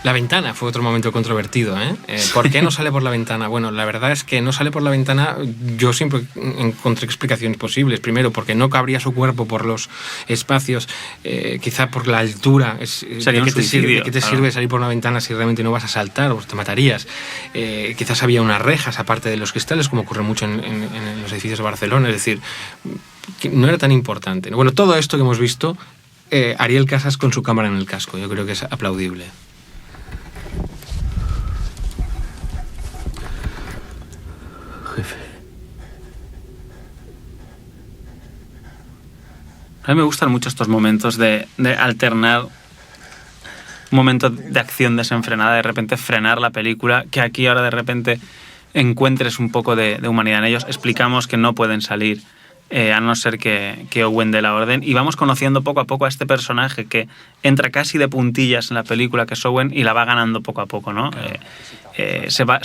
La ventana fue otro momento controvertido, ¿eh? ¿Por qué no sale por la ventana? Bueno, la verdad es que no sale por la ventana. Yo siempre encontré explicaciones posibles. Primero, porque no cabría su cuerpo por los espacios, quizá por la altura. Sería un suicidio. ¿De qué te sirve salir por una ventana si realmente no vas a saltar o te matarías? Quizás había unas rejas aparte de los cristales, como ocurre mucho en los edificios de Barcelona. Es decir, que no era tan importante. Bueno, todo esto que hemos visto, Ariel Casas con su cámara en el casco, yo creo que es aplaudible. Jefe. A mí me gustan mucho estos momentos de alternar un momento de acción desenfrenada, de repente frenar la película, que aquí ahora de repente encuentres un poco de humanidad en ellos. Explicamos que no pueden salir a no ser que Owen dé la orden, y vamos conociendo poco a poco a este personaje que entra casi de puntillas en la película, que es Owen, y la va ganando poco a poco, ¿no? Se va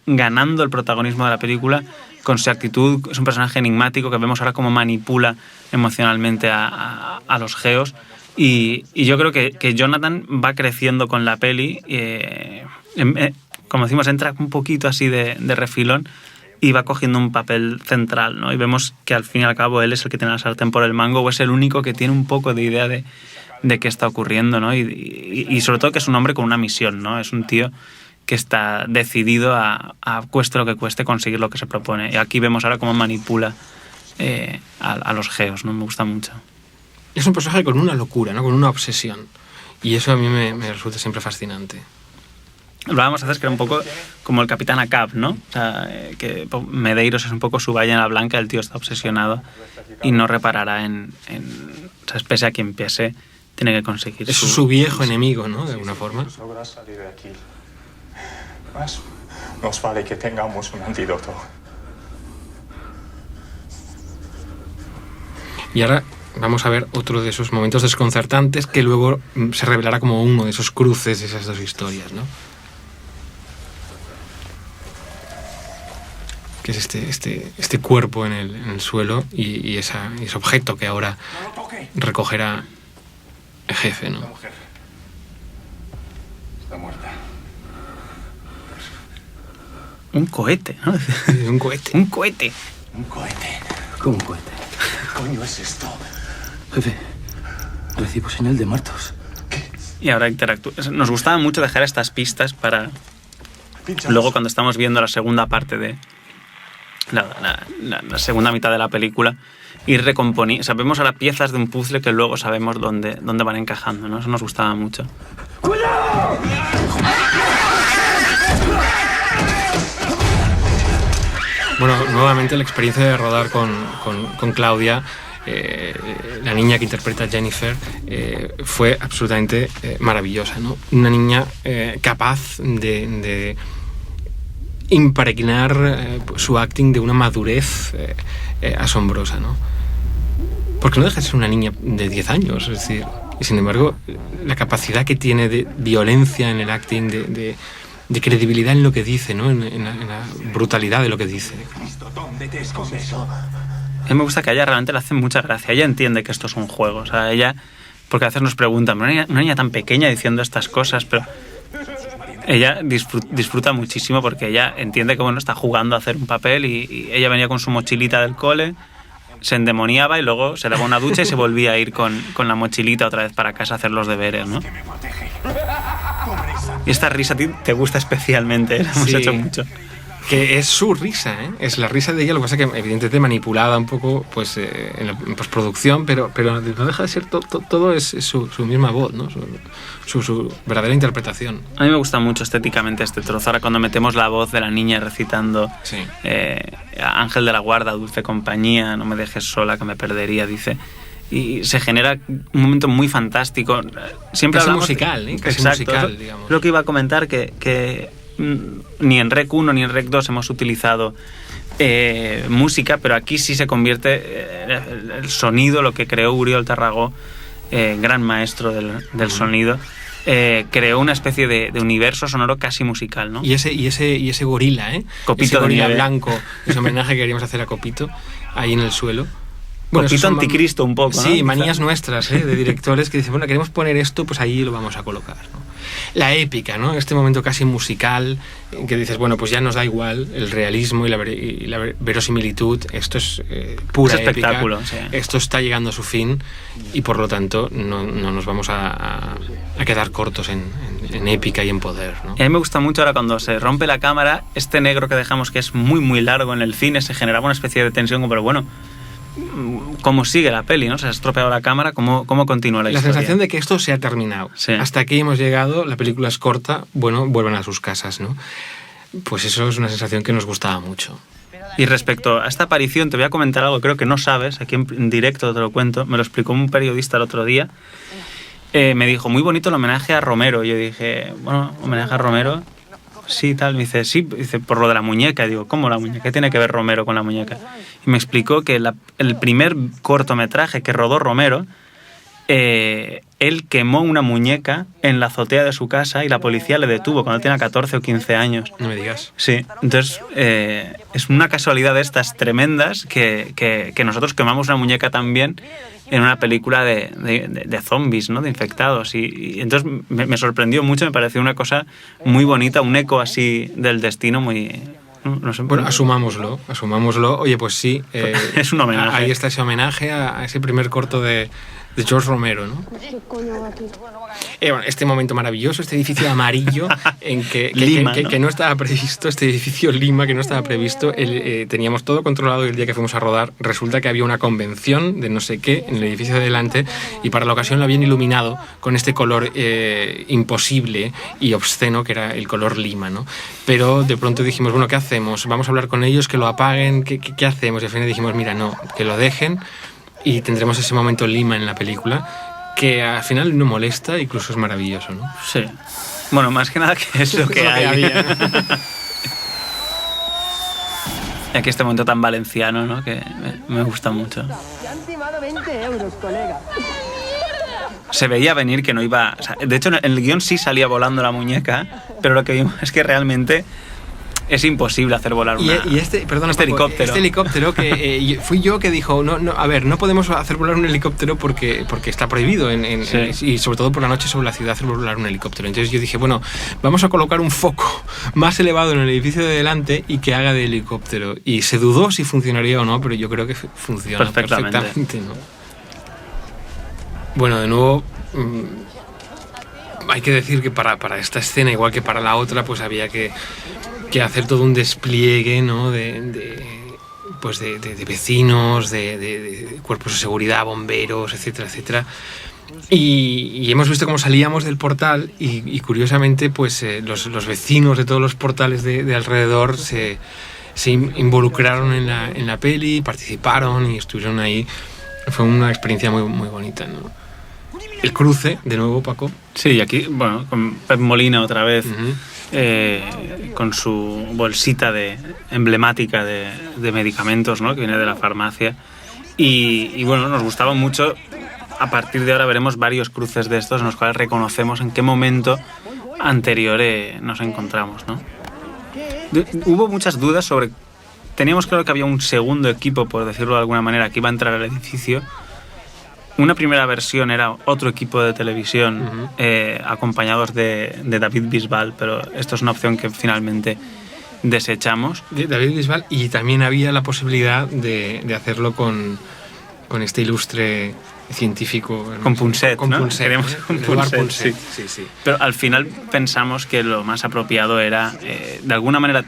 ganando el protagonismo de la película con su actitud. Es un personaje enigmático que vemos ahora cómo manipula emocionalmente a los geos, y yo creo que Jonathan va creciendo con la peli, como decimos, entra un poquito así de refilón y va cogiendo un papel central, ¿no? Y vemos que al fin y al cabo él es el que tiene la sartén por el mango, o es el único que tiene un poco de idea de qué está ocurriendo, ¿no? Y sobre todo que es un hombre con una misión, ¿no? Es un tío que está decidido a cueste lo que cueste conseguir lo que se propone. Y aquí vemos ahora cómo manipula a los geos, ¿no? Me gusta mucho. Es un personaje con una locura, ¿no? Con una obsesión. Y eso a mí me resulta siempre fascinante. Hablábamos antes que era un poco como el Capitán Ahab, ¿no? O sea, que Medeiros es un poco su ballena blanca, el tío está obsesionado y no reparará en o sea, pese a quien pese, tiene que conseguir es su viejo enemigo, ¿no? De alguna forma. Más nos vale que tengamos un antídoto. Y ahora vamos a ver otro de esos momentos desconcertantes que luego se revelará como uno de esos cruces de esas dos historias, ¿no? que es este cuerpo en el suelo y ese objeto que ahora recogerá el jefe, ¿no? La mujer está muerta. Un cohete, ¿no? Un cohete. Un cohete. Un cohete. ¿Cómo un cohete? ¿Qué coño es esto? Jefe, recibo señal de Martos. Y ahora interactúa. Nos gustaba mucho dejar estas pistas para luego, cuando estamos viendo la segunda parte de la segunda mitad de la película, ir recomponiendo. Sabemos ahora piezas de un puzzle que luego sabemos dónde van encajando, ¿no? Eso nos gustaba mucho. Bueno, nuevamente la experiencia de rodar con Claudia, la niña que interpreta a Jennifer, fue absolutamente maravillosa, ¿no? Una niña capaz de impregnar su acting de una madurez asombrosa, ¿no? Porque no deja de ser una niña de 10 años, es decir, y sin embargo la capacidad que tiene de violencia en el acting, de credibilidad en lo que dice, ¿no? En la brutalidad de lo que dice. ¿Dónde te escondes? A mí me gusta que a ella realmente le hace mucha gracia. Ella entiende que esto es un juego. O sea, ella... Porque a veces nos preguntan, una niña tan pequeña diciendo estas cosas, pero ella disfruta muchísimo porque ella entiende que, bueno, está jugando a hacer un papel y ella venía con su mochilita del cole, se endemoniaba y luego se daba una ducha y se volvía a ir con la mochilita otra vez para casa a hacer los deberes, ¿no? Y esta risa a ti te gusta especialmente, la hemos hecho mucho. Que es su risa, ¿eh? Es la risa de ella, lo que pasa es que evidentemente manipulada un poco pues, en postproducción, pero no deja de ser todo es su misma voz, ¿no? Su verdadera interpretación. A mí me gusta mucho estéticamente este trozo. Ahora cuando metemos la voz de la niña recitando Ángel de la guarda, dulce compañía, no me dejes sola que me perdería, dice... Y se genera un momento muy fantástico. Siempre casi hablamos musical, ¿eh? Casi exacto, musical, digamos. Creo que iba a comentar que ni en Rec 1 ni en Rec 2 hemos utilizado música, pero aquí sí se convierte el sonido, lo que creó Uriol Tarragó, gran maestro del sonido, creó una especie de universo sonoro casi musical, ¿no? Y ese gorila, ¿eh? Copito ese de gorila nieve. blanco, ese homenaje que queríamos hacer a Copito, ahí en el suelo. Bueno, Copito son anticristo un poco, ¿no? Sí, manías nuestras, de directores que dicen, bueno, queremos poner esto, pues ahí lo vamos a colocar, ¿no? La épica, ¿no? Este momento casi musical, que dices, bueno, pues ya nos da igual el realismo y la verosimilitud, esto es pura es espectáculo, épica, sí. Esto está llegando a su fin y por lo tanto no nos vamos a quedar cortos en épica y en poder, ¿no? Y a mí me gusta mucho ahora cuando se rompe la cámara, este negro que dejamos que es muy muy largo en el cine, se generaba una especie de tensión, pero bueno, ¿cómo sigue la peli, no? Se ha estropeado la cámara, ¿cómo continúa la historia? La sensación de que esto se ha terminado. Sí. Hasta aquí hemos llegado, la película es corta, bueno, vuelvan a sus casas, ¿no? Pues eso es una sensación que nos gustaba mucho. Y respecto a esta aparición, te voy a comentar algo que creo que no sabes, aquí en directo te lo cuento, me lo explicó un periodista el otro día, me dijo, muy bonito el homenaje a Romero. Yo dije, bueno, homenaje a Romero... Sí, tal, me dice, sí, dice, por lo de la muñeca. Digo, ¿cómo la muñeca? ¿Qué tiene que ver Romero con la muñeca? Y me explicó que el primer cortometraje que rodó Romero, él quemó una muñeca en la azotea de su casa y la policía le detuvo cuando tenía 14 o 15 años. No me digas. Sí, entonces es una casualidad de estas tremendas que nosotros quemamos una muñeca también en una película de zombies, ¿no? De infectados. Y entonces me sorprendió mucho, me pareció una cosa muy bonita, un eco así del destino muy... No sé, bueno, asumámoslo. Oye, pues sí. Es un homenaje. Ahí está ese homenaje a ese primer corto de George Romero, ¿no? Bueno, este momento maravilloso, este edificio amarillo en que no estaba previsto, este edificio Lima que no estaba previsto, teníamos todo controlado y el día que fuimos a rodar resulta que había una convención de no sé qué en el edificio de delante y para la ocasión lo habían iluminado con este color imposible y obsceno que era el color Lima, ¿no? Pero de pronto dijimos, bueno, ¿qué hacemos? Vamos a hablar con ellos, que lo apaguen, ¿qué hacemos? Y al final dijimos, mira, no, que lo dejen y tendremos ese momento Lima en la película que al final no molesta, incluso es maravilloso, ¿no? Sí. Bueno, más que nada que es lo que hay. había. Y aquí este momento tan valenciano, ¿no? Que me gusta mucho. Te han timado 20 euros, colega. Se veía venir que no iba... O sea, de hecho, en el guión sí salía volando la muñeca, pero lo que vimos es que realmente es imposible hacer volar este helicóptero. Este helicóptero que fui yo que dijo, no podemos hacer volar un helicóptero porque está prohibido y sobre todo por la noche sobre la ciudad hacer volar un helicóptero. Entonces yo dije, bueno, vamos a colocar un foco más elevado en el edificio de delante y que haga de helicóptero. Y se dudó si funcionaría o no, pero yo creo que funciona perfectamente, ¿no? Bueno, de nuevo, hay que decir que para esta escena, igual que para la otra, pues había que hacer todo un despliegue, ¿no? de vecinos, de cuerpos de seguridad, bomberos, etcétera, etcétera. Y hemos visto cómo salíamos del portal y curiosamente, pues los vecinos de todos los portales de alrededor se involucraron en la peli, participaron y estuvieron ahí. Fue una experiencia muy, muy bonita, ¿no? El cruce, de nuevo, Paco. Sí, aquí, bueno, con Pep Molina otra vez. Con su bolsita emblemática de medicamentos, ¿no? Que viene de la farmacia y bueno, nos gustaba mucho. A partir de ahora veremos varios cruces de estos en los cuales reconocemos en qué momento anterior nos encontramos, ¿no? Hubo muchas dudas sobre... Teníamos claro que había un segundo equipo, por decirlo de alguna manera, que iba a entrar al edificio. Una primera versión era otro equipo de televisión acompañados de David Bisbal, pero esto es una opción que finalmente desechamos. David Bisbal, y también había la posibilidad de hacerlo con este ilustre científico. Con Punset, con ¿no? Punset, Queremos con Punset, sí. Pero al final pensamos que lo más apropiado era, de alguna manera,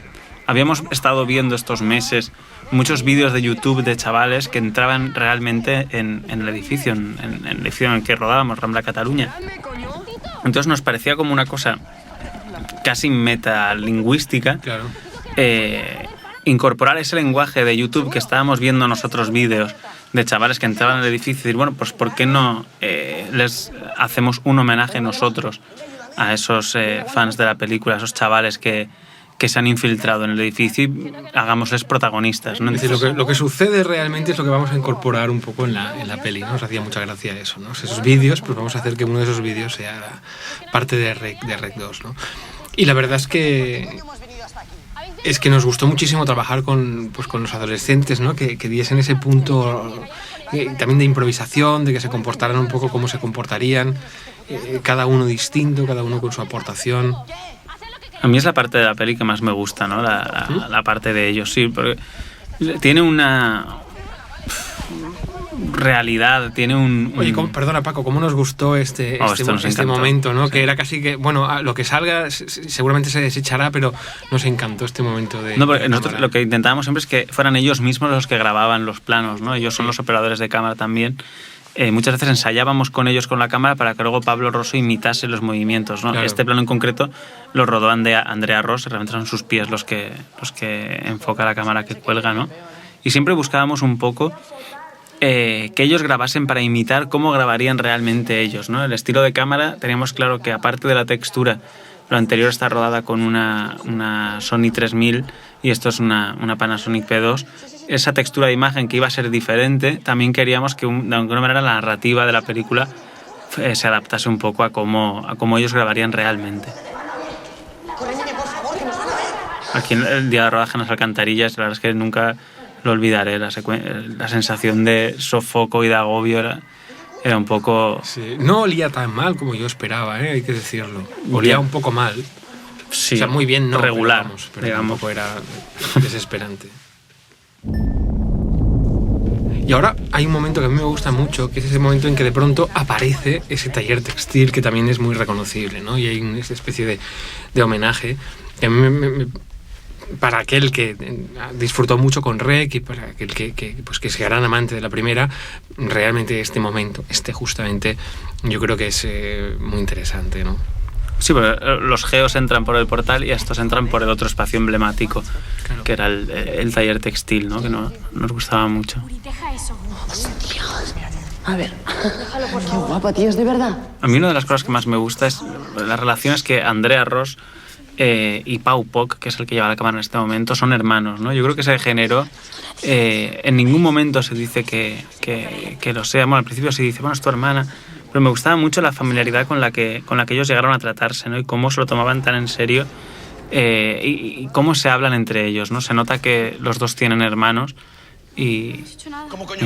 habíamos estado viendo estos meses muchos vídeos de YouTube de chavales que entraban realmente en el edificio, en el edificio en el que rodábamos, Rambla Cataluña. Entonces nos parecía como una cosa casi metalingüística, claro. Incorporar ese lenguaje de YouTube que estábamos viendo nosotros vídeos de chavales que entraban al edificio y decir, bueno, pues ¿por qué no les hacemos un homenaje nosotros a esos fans de la película, a esos chavales que se han infiltrado en el edificio y hagámosles protagonistas, ¿no? Entonces, es decir, lo que sucede realmente es lo que vamos a incorporar un poco en la peli, ¿no? Nos hacía mucha gracia eso, ¿no? Esos vídeos, pues vamos a hacer que uno de esos vídeos sea parte de Rec 2, ¿no? Y la verdad es que nos gustó muchísimo trabajar con los adolescentes, ¿no? Que diesen ese punto también de improvisación, de que se comportaran un poco como se comportarían, cada uno distinto, cada uno con su aportación. A mí es la parte de la peli que más me gusta, ¿no? La parte de ellos, sí, porque tiene una realidad, tiene un... Oye, perdona Paco, ¿cómo nos gustó este momento, ¿no? Sí. Que era casi que, bueno, lo que salga seguramente se desechará, pero nos encantó este momento de... No, porque nosotros lo que intentábamos siempre es que fueran ellos mismos los que grababan los planos, ¿no? Ellos son los operadores de cámara también. Muchas veces ensayábamos con ellos con la cámara para que luego Pablo Rosso imitase los movimientos, ¿no? Claro. Este plano en concreto lo rodó Andrea Ross, realmente son sus pies los que enfoca la cámara que cuelga, ¿no? Y siempre buscábamos un poco que ellos grabasen para imitar cómo grabarían realmente ellos, ¿no? El estilo de cámara, teníamos claro que aparte de la textura, lo anterior está rodada con una Sony 3000 y esto es una Panasonic P2. Esa textura de imagen que iba a ser diferente, también queríamos que de alguna manera la narrativa de la película se adaptase un poco a cómo ellos grabarían realmente. Aquí en el día de rodaje en las alcantarillas, la verdad es que nunca lo olvidaré, la sensación de sofoco y de agobio era un poco... Sí. No olía tan mal como yo esperaba, hay que decirlo. Olía un poco mal. Sí, o sea, muy bien, no. Regular, pero tampoco era desesperante. Y ahora hay un momento que a mí me gusta mucho, que es ese momento en que de pronto aparece ese taller textil que también es muy reconocible, ¿no? Y hay una especie de homenaje que a mí para aquel que disfrutó mucho con Rec y para aquel que es gran amante de la primera, realmente este momento, justamente, yo creo que es muy interesante, ¿no? Sí, pero los geos entran por el portal y estos entran por el otro espacio emblemático, claro, que era el taller textil, ¿no? Que nos gustaba mucho. A ver, qué guapa, tío, es de verdad. A mí una de las cosas que más me gusta es las relaciones que Andrea Ross y Pau Poch, que es el que lleva la cámara en este momento, son hermanos, ¿no? Yo creo que se generó... en ningún momento se dice que lo sea. Bueno, al principio se dice, bueno, es tu hermana... Pero me gustaba mucho la familiaridad con la que ellos llegaron a tratarse, ¿no? Y cómo se lo tomaban tan en serio y cómo se hablan entre ellos, ¿no? Se nota que los dos tienen hermanos y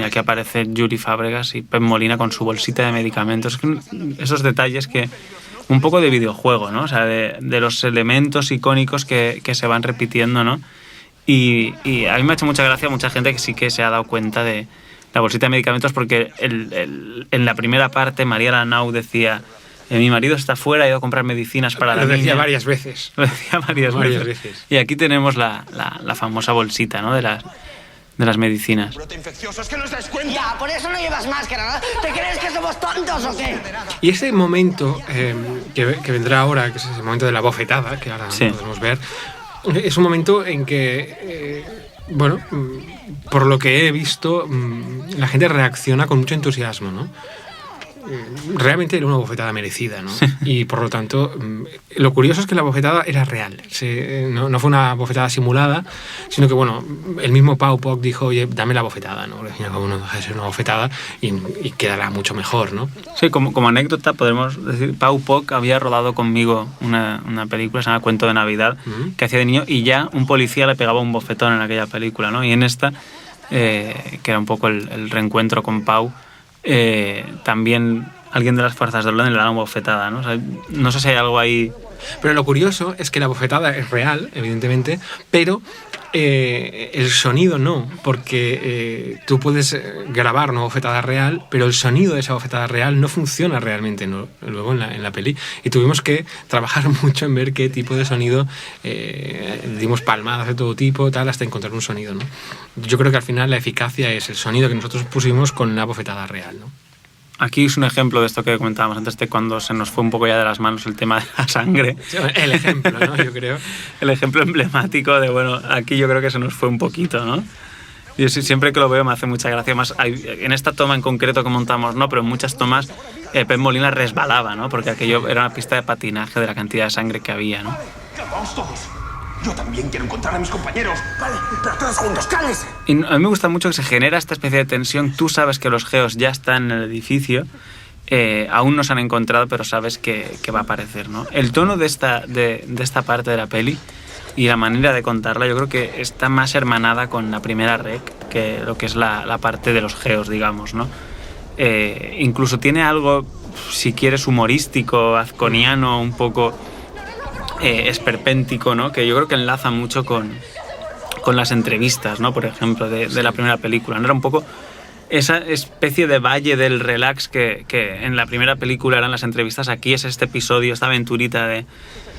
aquí aparece Yuri Fábregas y Pep Molina con su bolsita de medicamentos. Esos detalles que un poco de videojuego, ¿no? O sea, de los elementos icónicos que se van repitiendo, ¿no? Y a mí me ha hecho mucha gracia mucha gente que sí que se ha dado cuenta de la bolsita de medicamentos, porque en la primera parte María Lanau decía: mi marido está fuera, ha ido a comprar medicinas para la niña. Lo decía varias veces. Lo decía varias veces. Y aquí tenemos la famosa bolsita, ¿no? de las medicinas. Brote infeccioso, es que no os dais cuenta. Ya, por eso no llevas máscara, ¿no? ¿Te crees que somos tontos o qué? Y ese momento que vendrá ahora, que es ese momento de la bofetada, que ahora podemos ver, es un momento en que, bueno, por lo que he visto, la gente reacciona con mucho entusiasmo, ¿no? Realmente era una bofetada merecida, ¿no? Y por lo tanto, lo curioso es que la bofetada era real. No fue una bofetada simulada, sino que, bueno, el mismo Pau Poch dijo: oye, dame la bofetada, ¿no? Porque al fin y al cabo no deja de ser una bofetada y quedará mucho mejor, ¿no? Sí, como anécdota podemos decir, Pau Poch había rodado conmigo una película, se llama Cuento de Navidad, que hacía de niño, y ya un policía le pegaba un bofetón en aquella película, ¿no? Y en esta, que era un poco el reencuentro con Pau, también alguien de las fuerzas del orden le da una bofetada, ¿no? O sea, no sé si hay algo ahí. Pero lo curioso es que la bofetada es real, evidentemente, pero el sonido no, porque tú puedes grabar una bofetada real, pero el sonido de esa bofetada real no funciona realmente, ¿no? Luego en la peli, y tuvimos que trabajar mucho en ver qué tipo de sonido, dimos palmadas de todo tipo, tal, hasta encontrar un sonido, ¿no? Yo creo que al final la eficacia es el sonido que nosotros pusimos con la bofetada real, ¿no? Aquí es un ejemplo de esto que comentábamos antes, de cuando se nos fue un poco ya de las manos el tema de la sangre. El ejemplo, ¿no? Yo creo. El ejemplo emblemático de, bueno, aquí yo creo que se nos fue un poquito, ¿no? Yo siempre que lo veo me hace mucha gracia. Más en esta toma en concreto que montamos, no, pero en muchas tomas Pep Molina resbalaba, ¿no? Porque aquello era una pista de patinaje de la cantidad de sangre que había, ¿no? Vamos todos. Yo también quiero encontrar a mis compañeros. Vale, pero todos juntos, cállense. Y a mí me gusta mucho que se genera esta especie de tensión. Tú sabes que los geos ya están en el edificio, aún no se han encontrado, pero sabes que va a aparecer, ¿no? El tono de esta parte de la peli y la manera de contarla, yo creo que está más hermanada con la primera rec que lo que es la parte de los geos, digamos, ¿no? Incluso tiene algo, si quieres, humorístico, azconiano, un poco esperpéntico, ¿no? Que yo creo que enlaza mucho con las entrevistas, ¿no? Por ejemplo, de la primera película, ¿no? Era un poco esa especie de valle del relax que en la primera película eran las entrevistas. Aquí es este episodio, esta aventurita de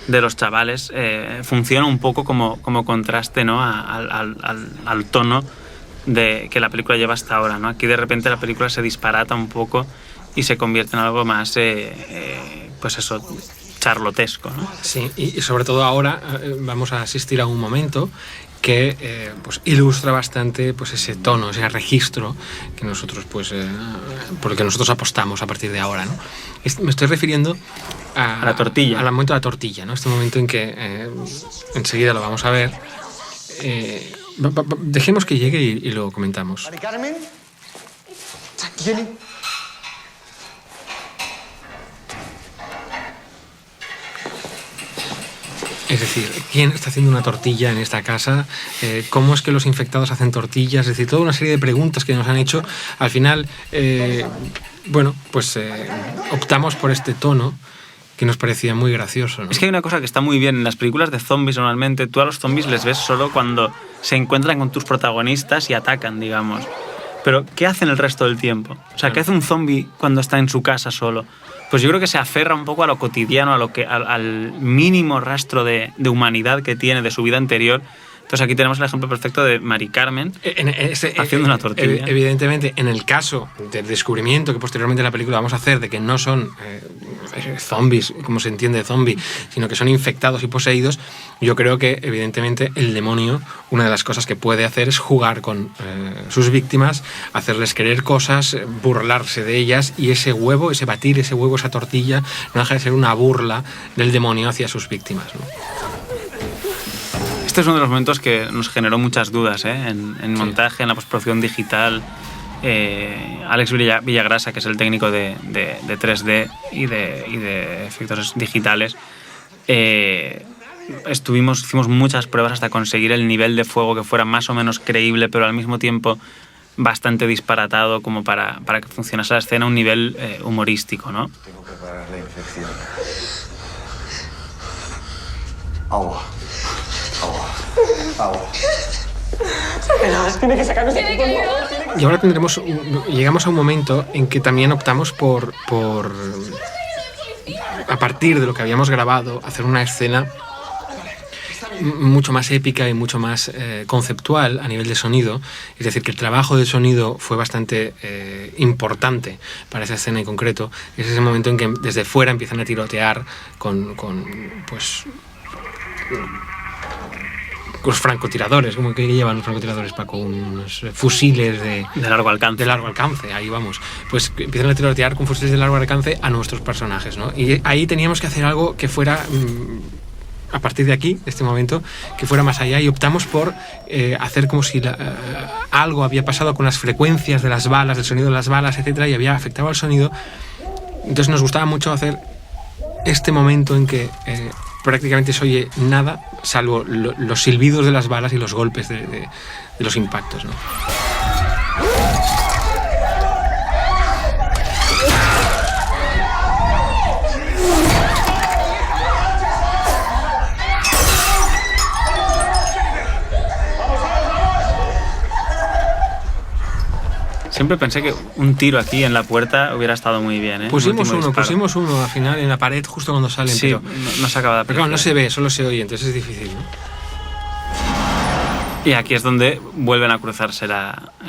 los chavales. Funciona un poco como contraste, ¿no? al tono que la película lleva hasta ahora, ¿no? Aquí de repente la película se disparata un poco y se convierte en algo más, pues eso, charlotesco, ¿no? Sí, y sobre todo ahora vamos a asistir a un momento que pues ilustra bastante pues ese tono, ese registro que nosotros pues por el que nosotros apostamos a partir de ahora, ¿no? Me estoy refiriendo a la tortilla, al momento de la tortilla, ¿no? Este momento en que enseguida lo vamos a ver. Dejemos que llegue y lo comentamos. Mari Carmen, ¿quién? Es decir, ¿quién está haciendo una tortilla en esta casa? ¿Cómo es que los infectados hacen tortillas? Es decir, toda una serie de preguntas que nos han hecho. Al final, bueno, pues optamos por este tono que nos parecía muy gracioso, ¿no? Es que hay una cosa que está muy bien en las películas de zombies. Normalmente tú a los zombies les ves solo cuando se encuentran con tus protagonistas y atacan, digamos. Pero ¿qué hacen el resto del tiempo? O sea, ¿qué hace un zombie cuando está en su casa solo? Pues yo creo que se aferra un poco a lo cotidiano, al mínimo rastro de humanidad que tiene de su vida anterior. Entonces aquí tenemos el ejemplo perfecto de Mari Carmen haciendo una tortilla. Evidentemente, en el caso del descubrimiento que posteriormente en la película vamos a hacer de que no son zombies, como se entiende zombie, sino que son infectados y poseídos, yo creo que evidentemente el demonio, una de las cosas que puede hacer es jugar con sus víctimas, hacerles querer cosas, burlarse de ellas, y ese huevo, esa tortilla, no deja de ser una burla del demonio hacia sus víctimas, ¿no? Este es uno de los momentos que nos generó muchas dudas, en montaje, en la postproducción digital. Alex Villagrasa, que es el técnico de 3D y de efectos digitales, hicimos muchas pruebas hasta conseguir el nivel de fuego que fuera más o menos creíble, pero al mismo tiempo bastante disparatado como para que funcionase la escena a un nivel humorístico, ¿no? Tengo que parar la infección. Agua. Tiene que sacarnos de aquí. Y ahora llegamos a un momento en que también optamos por a partir de lo que habíamos grabado, hacer una escena mucho más épica y mucho más conceptual a nivel de sonido. Es decir, que el trabajo de sonido fue bastante importante para esa escena en concreto. Es ese momento en que desde fuera empiezan a tirotear con los francotiradores, como que llevan los francotiradores, Paco, unos fusiles de largo alcance. De largo alcance, ahí vamos. Pues empiezan a tirotear con fusiles de largo alcance a nuestros personajes, ¿no? Y ahí teníamos que hacer algo que fuera, a partir de aquí, de este momento, que fuera más allá, y optamos por hacer como si algo había pasado con las frecuencias de las balas, del sonido de las balas, etcétera, y había afectado al sonido. Entonces nos gustaba mucho hacer este momento en que prácticamente se oye nada, salvo los silbidos de las balas y los golpes de los impactos, ¿no? Siempre pensé que un tiro aquí en la puerta hubiera estado muy bien, ¿eh? Pusimos uno al final en la pared justo cuando salen, sí, pero no se acaba de apreciar. Pero claro, no se ve, solo se oye, entonces es difícil, ¿no? Y aquí es donde vuelven a cruzarse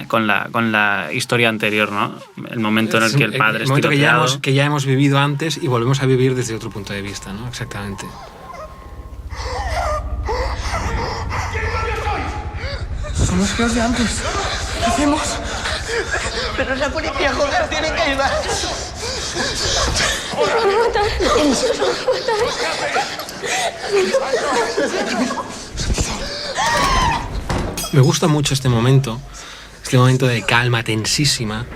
con la historia anterior, ¿no? El momento en el que el padre es tiroteado. Que ya hemos vivido antes y volvemos a vivir desde otro punto de vista, ¿no? Exactamente. Son los geos de antes. ¿Qué hacemos? Pero la policía, joder, tienen que ayudar. Nos van a matar. Me gusta mucho este momento de calma tensísima.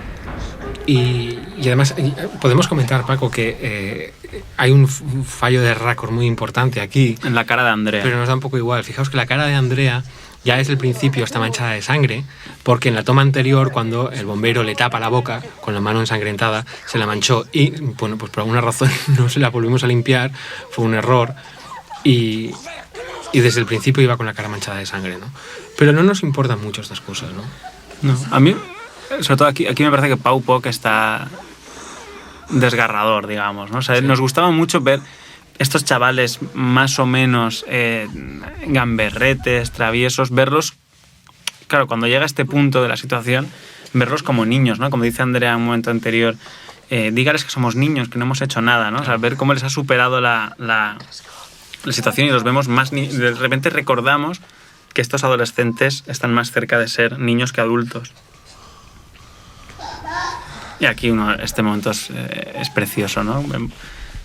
Y además podemos comentar, Paco, que hay un fallo de récord muy importante aquí. En la cara de Andrea. Pero nos da un poco igual. Fijaos que la cara de Andrea ya desde el principio está manchada de sangre, porque en la toma anterior, cuando el bombero le tapa la boca con la mano ensangrentada, se la manchó y, bueno, pues por alguna razón no se la volvimos a limpiar, fue un error y desde el principio iba con la cara manchada de sangre, ¿no? Pero no nos importan mucho estas cosas, ¿no? No, a mí, sobre todo aquí me parece que Pau Poc está desgarrador, digamos, ¿no? O sea, sí. Nos gustaba mucho ver estos chavales más o menos gamberretes, traviesos, verlos, claro, cuando llega a este punto de la situación, verlos como niños, ¿no? Como dice Andrea en un momento anterior, dígales que somos niños, que no hemos hecho nada, ¿no? O sea, ver cómo les ha superado la situación y los vemos más de repente recordamos que estos adolescentes están más cerca de ser niños que adultos. Y aquí este momento es precioso, ¿no?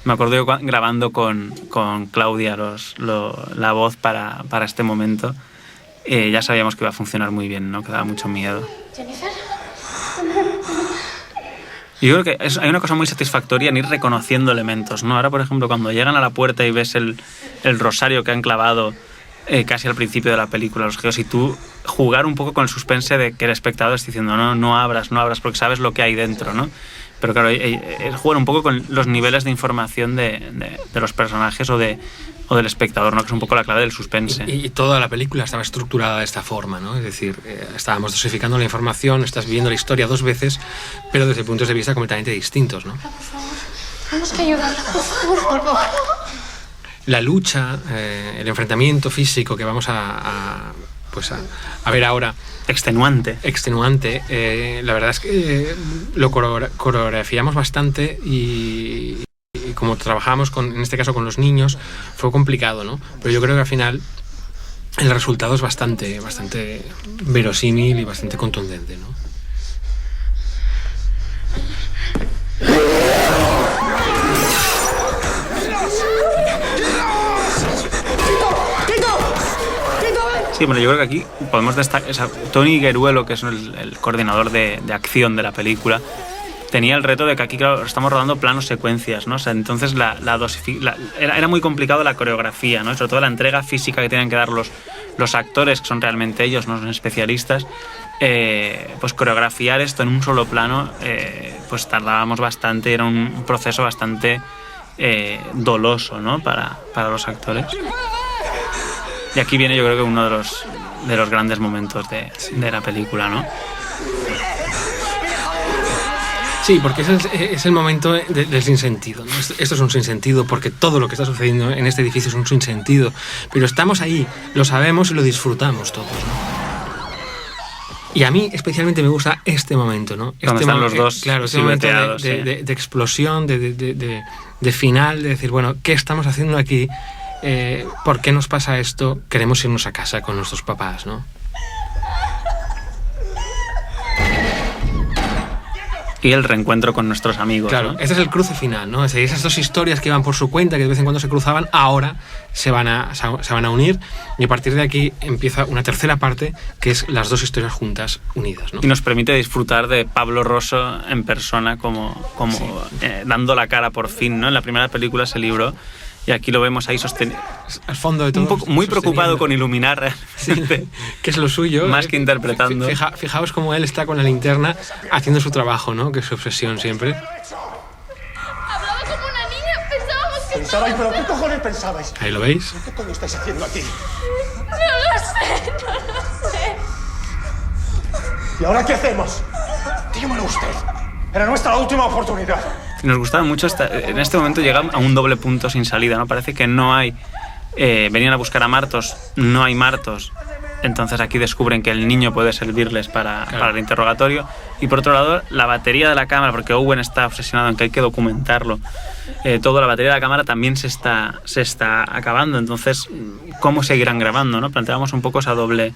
Me acuerdo yo grabando con Claudia la voz para este momento. Ya sabíamos que iba a funcionar muy bien, ¿no? Que daba mucho miedo. ¿Jennifer? Y yo creo que hay una cosa muy satisfactoria en ir reconociendo elementos, ¿no? Ahora, por ejemplo, cuando llegan a la puerta y ves el rosario que han clavado casi al principio de la película, los geos, y tú jugar un poco con el suspense de que el espectador está diciendo no abras, porque sabes lo que hay dentro, ¿no? Pero claro, es jugar un poco con los niveles de información de los personajes o del espectador, ¿no? Que es un poco la clave del suspense. Y toda la película estaba estructurada de esta forma, ¿no? Es decir, estábamos dosificando la información, estás viviendo la historia dos veces, pero desde puntos de vista completamente distintos, ¿no? Por favor, tenemos que ayudarla, por favor. La lucha, el enfrentamiento físico que vamos a ver ahora, extenuante, la verdad es que lo coreografiamos bastante y como trabajamos en este caso con los niños, fue complicado, ¿no? Pero yo creo que al final el resultado es bastante verosímil y bastante contundente, ¿no? Sí, bueno, yo creo que aquí podemos destacar Tony Gueruelo, que es el coordinador de acción de la película, tenía el reto de que aquí, claro, estamos rodando planos secuencias, ¿no? O sea, entonces era muy complicado la coreografía, ¿no? Sobre todo la entrega física que tienen que dar los actores, que son realmente ellos, no son especialistas. Pues coreografiar esto en un solo plano, pues tardábamos bastante, era un proceso bastante doloso, ¿no? Para los actores. Y aquí viene, yo creo que uno de los grandes momentos de la película, ¿no? Sí, porque es el momento del sinsentido, ¿no? Esto es un sinsentido porque todo lo que está sucediendo en este edificio es un sinsentido. Pero estamos ahí, lo sabemos y lo disfrutamos todos, ¿no? Y a mí especialmente me gusta este momento, ¿no? Cuando están los dos silueteados, de explosión, de final, de decir, bueno, ¿qué estamos haciendo aquí? ¿Por qué nos pasa esto? Queremos irnos a casa con nuestros papás, ¿no? Y el reencuentro con nuestros amigos. Claro, ¿no? Este es el cruce final, ¿no? Es decir, esas dos historias que iban por su cuenta, que de vez en cuando se cruzaban, ahora se van a unir, y a partir de aquí empieza una tercera parte, que es las dos historias juntas, unidas, ¿no? Y nos permite disfrutar de Pablo Rosso en persona, como sí. Dando la cara por fin, ¿no? En la primera película se libró, y aquí lo vemos ahí sostenido. Al fondo de todo. Un poco, muy preocupado con iluminar realmente. Sí, que es lo suyo. Más que interpretando. Fijaos cómo él está con la linterna haciendo su trabajo, ¿no? Que es su obsesión siempre. Hablaba como una niña, pensábamos que... ¿Pensabais? ¿Pero qué cojones pensabais? Ahí lo veis. ¿Qué coño estáis haciendo aquí? No lo sé. ¿Y ahora qué hacemos? Dígamelo usted. Era nuestra última oportunidad. Nos gustaba mucho, en este momento llegamos a un doble punto sin salida, ¿no? Parece que no hay... venían a buscar a Martos, no hay Martos. Entonces aquí descubren que el niño puede servirles para el interrogatorio. Y por otro lado, la batería de la cámara, porque Owen está obsesionado en que hay que documentarlo. Toda la batería de la cámara también se está acabando. Entonces, ¿cómo seguirán grabando, no? Planteamos un poco ese doble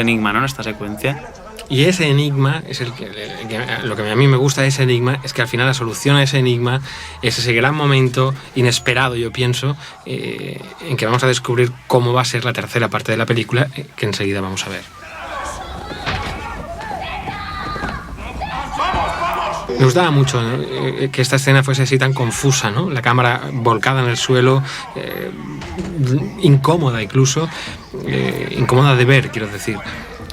enigma, ¿no? En esta secuencia. Y ese enigma es lo que a mí me gusta de ese enigma es que al final la solución a ese enigma es ese gran momento inesperado, yo pienso, en que vamos a descubrir cómo va a ser la tercera parte de la película, que enseguida vamos a ver. Me gustaba mucho, ¿no? Que esta escena fuese así tan confusa, ¿no? La cámara volcada en el suelo, incómoda incluso, incómoda de ver, quiero decir.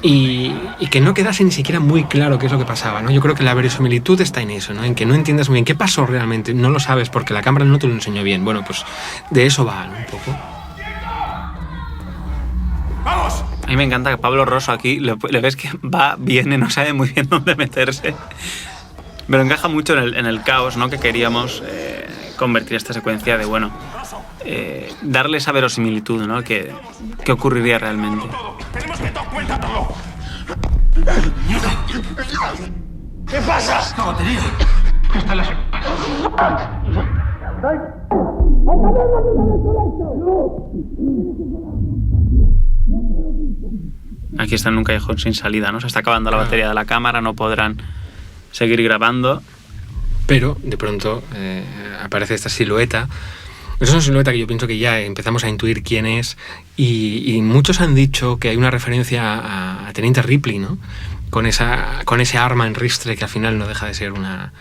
Y que no quedase ni siquiera muy claro qué es lo que pasaba, ¿no? Yo creo que la verosimilitud está en eso, ¿no? En que no entiendas muy bien qué pasó realmente, no lo sabes porque la cámara no te lo enseñó bien. Bueno, pues de eso va, ¿no? Un poco. ¡Vamos! A mí me encanta que Pablo Rosso aquí le ves que va, viene, no sabe muy bien dónde meterse. Pero encaja mucho en el caos, ¿no? Que queríamos convertir esta secuencia de, bueno, darle esa verosimilitud, ¿no? ¿Qué ocurriría realmente? Tenemos que dar cuenta todo. ¿Qué pasa? La batería. Está en la... Aquí está en un callejón sin salida, ¿no? Se está acabando la batería de la cámara, no podrán seguir grabando. Pero de pronto aparece esta silueta. Es una silueta que yo pienso que ya empezamos a intuir quién es, y muchos han dicho que hay una referencia a Teniente Ripley, ¿no? Con ese arma en ristre que al final no deja de ser una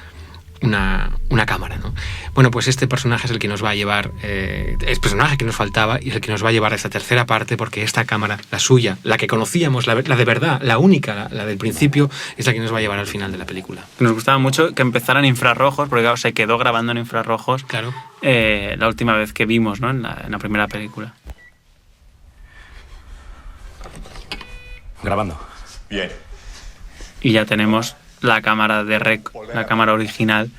cámara, ¿no? Bueno, pues este personaje es el que nos va a llevar, el personaje que nos faltaba, y es el que nos va a llevar a esta tercera parte, porque esta cámara, la suya, la que conocíamos, la de verdad, la única, la del principio, es la que nos va a llevar al final de la película. Nos gustaba mucho que empezaran infrarrojos, porque claro, se quedó grabando en infrarrojos. Claro. La última vez que vimos, ¿no? En la primera película. Grabando. Bien. Y ya tenemos la cámara de rec, la cámara original,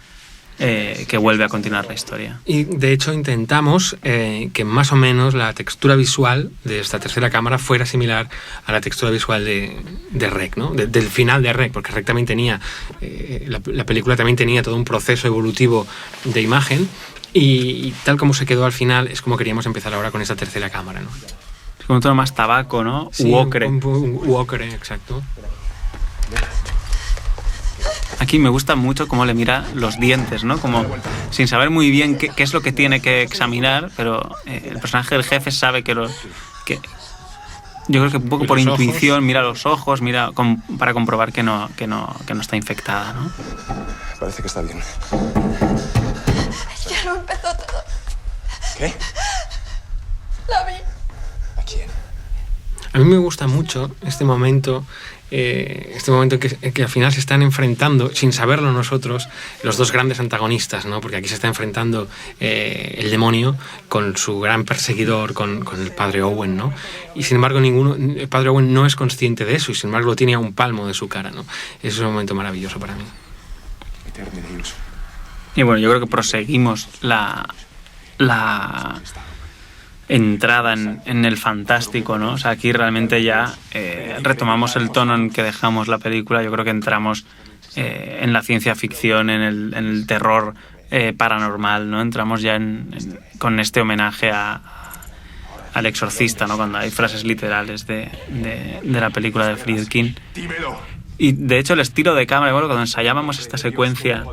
que vuelve a continuar la historia. Y de hecho intentamos que más o menos la textura visual de esta tercera cámara fuera similar a la textura visual de Rec, ¿no? Del final de Rec, porque Rec también tenía, la película también tenía todo un proceso evolutivo de imagen, y tal como se quedó al final es como queríamos empezar ahora con esta tercera cámara, ¿no? Es como un tono más tabaco, ¿no? Sí, u ocre. Un ocre, exacto. Aquí me gusta mucho cómo le mira los dientes, ¿no? Como sin saber muy bien qué es lo que tiene que examinar, pero el personaje del jefe sabe que yo creo que un poco por los intuición, ojos. mira los ojos, mira para comprobar que no está infectada, ¿no? Parece que está bien. Ya no empezó todo. ¿Qué? La vi. ¿A quién? A mí me gusta mucho este momento en que al final se están enfrentando, sin saberlo nosotros, los dos grandes antagonistas, ¿no? Porque aquí se está enfrentando el demonio con su gran perseguidor, con el padre Owen, ¿no? Y sin embargo el padre Owen no es consciente de eso y sin embargo lo tiene a un palmo de su cara, ¿no? Ese es un momento maravilloso para mí. Y bueno, yo creo que proseguimos la entrada en el fantástico, ¿no? O sea, aquí realmente ya retomamos el tono en que dejamos la película. Yo creo que entramos en la ciencia ficción, en el terror paranormal, ¿no? Entramos ya con este homenaje al exorcista, ¿no? Cuando hay frases literales de la película de Friedkin. Y de hecho el estilo de cámara, bueno, cuando ensayábamos esta secuencia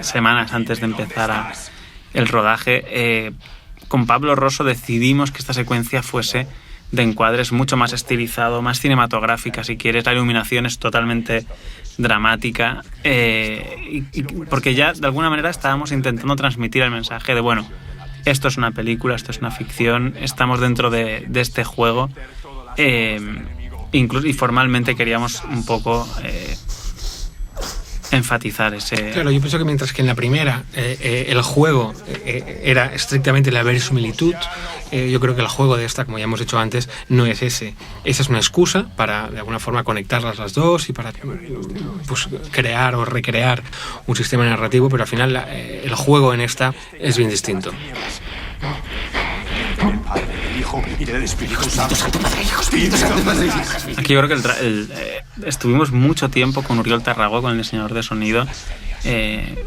semanas antes de empezar el rodaje, con Pablo Rosso decidimos que esta secuencia fuese de encuadres mucho más estilizado, más cinematográfica, si quieres. La iluminación es totalmente dramática, porque ya de alguna manera estábamos intentando transmitir el mensaje de, bueno, esto es una película, esto es una ficción, estamos dentro de este juego, incluso, y formalmente queríamos un poco enfatizar ese... Claro, yo pienso que mientras que en la primera el juego era estrictamente la verosimilitud, yo creo que el juego de esta, como ya hemos dicho antes, no es ese. Esa es una excusa para, de alguna forma, conectarlas las dos y para pues, crear o recrear un sistema narrativo, pero al final el juego en esta es bien distinto. Del Padre, del Hijo y del Espíritu Santo. Espíritu Santo. Aquí yo creo que estuvimos mucho tiempo con Uriol Tarragó, con el diseñador de sonido,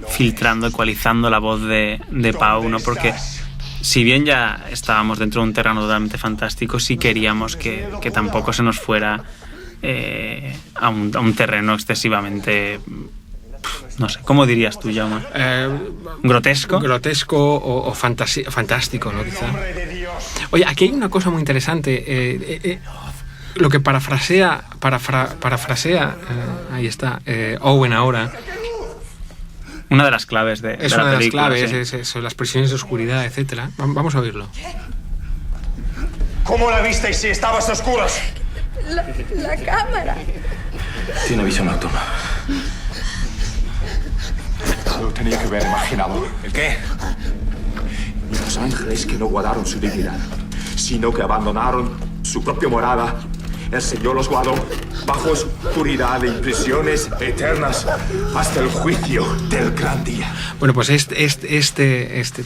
filtrando, ecualizando la voz de Pau, ¿no? Porque si bien ya estábamos dentro de un terreno totalmente fantástico, sí queríamos que tampoco se nos fuera a un terreno excesivamente... No sé, ¿cómo dirías tú, Jaume? ¿Grotesco? Grotesco o fantástico, ¿no? Quizá. Oye, aquí hay una cosa muy interesante. Lo que parafrasea ahí está, Owen ahora. Una de las claves de es la una película. de las claves, son las prisiones de oscuridad, etcétera. Vamos a oírlo. ¿Cómo la visteis si estabas a oscuras? La cámara. Tiene visión nocturna. Lo tenía que haber imaginado. ¿El qué? Y los ángeles que no guardaron su dignidad, sino que abandonaron su propia morada. El Señor los guardó bajo oscuridad en prisiones eternas hasta el juicio del gran día. Bueno, pues este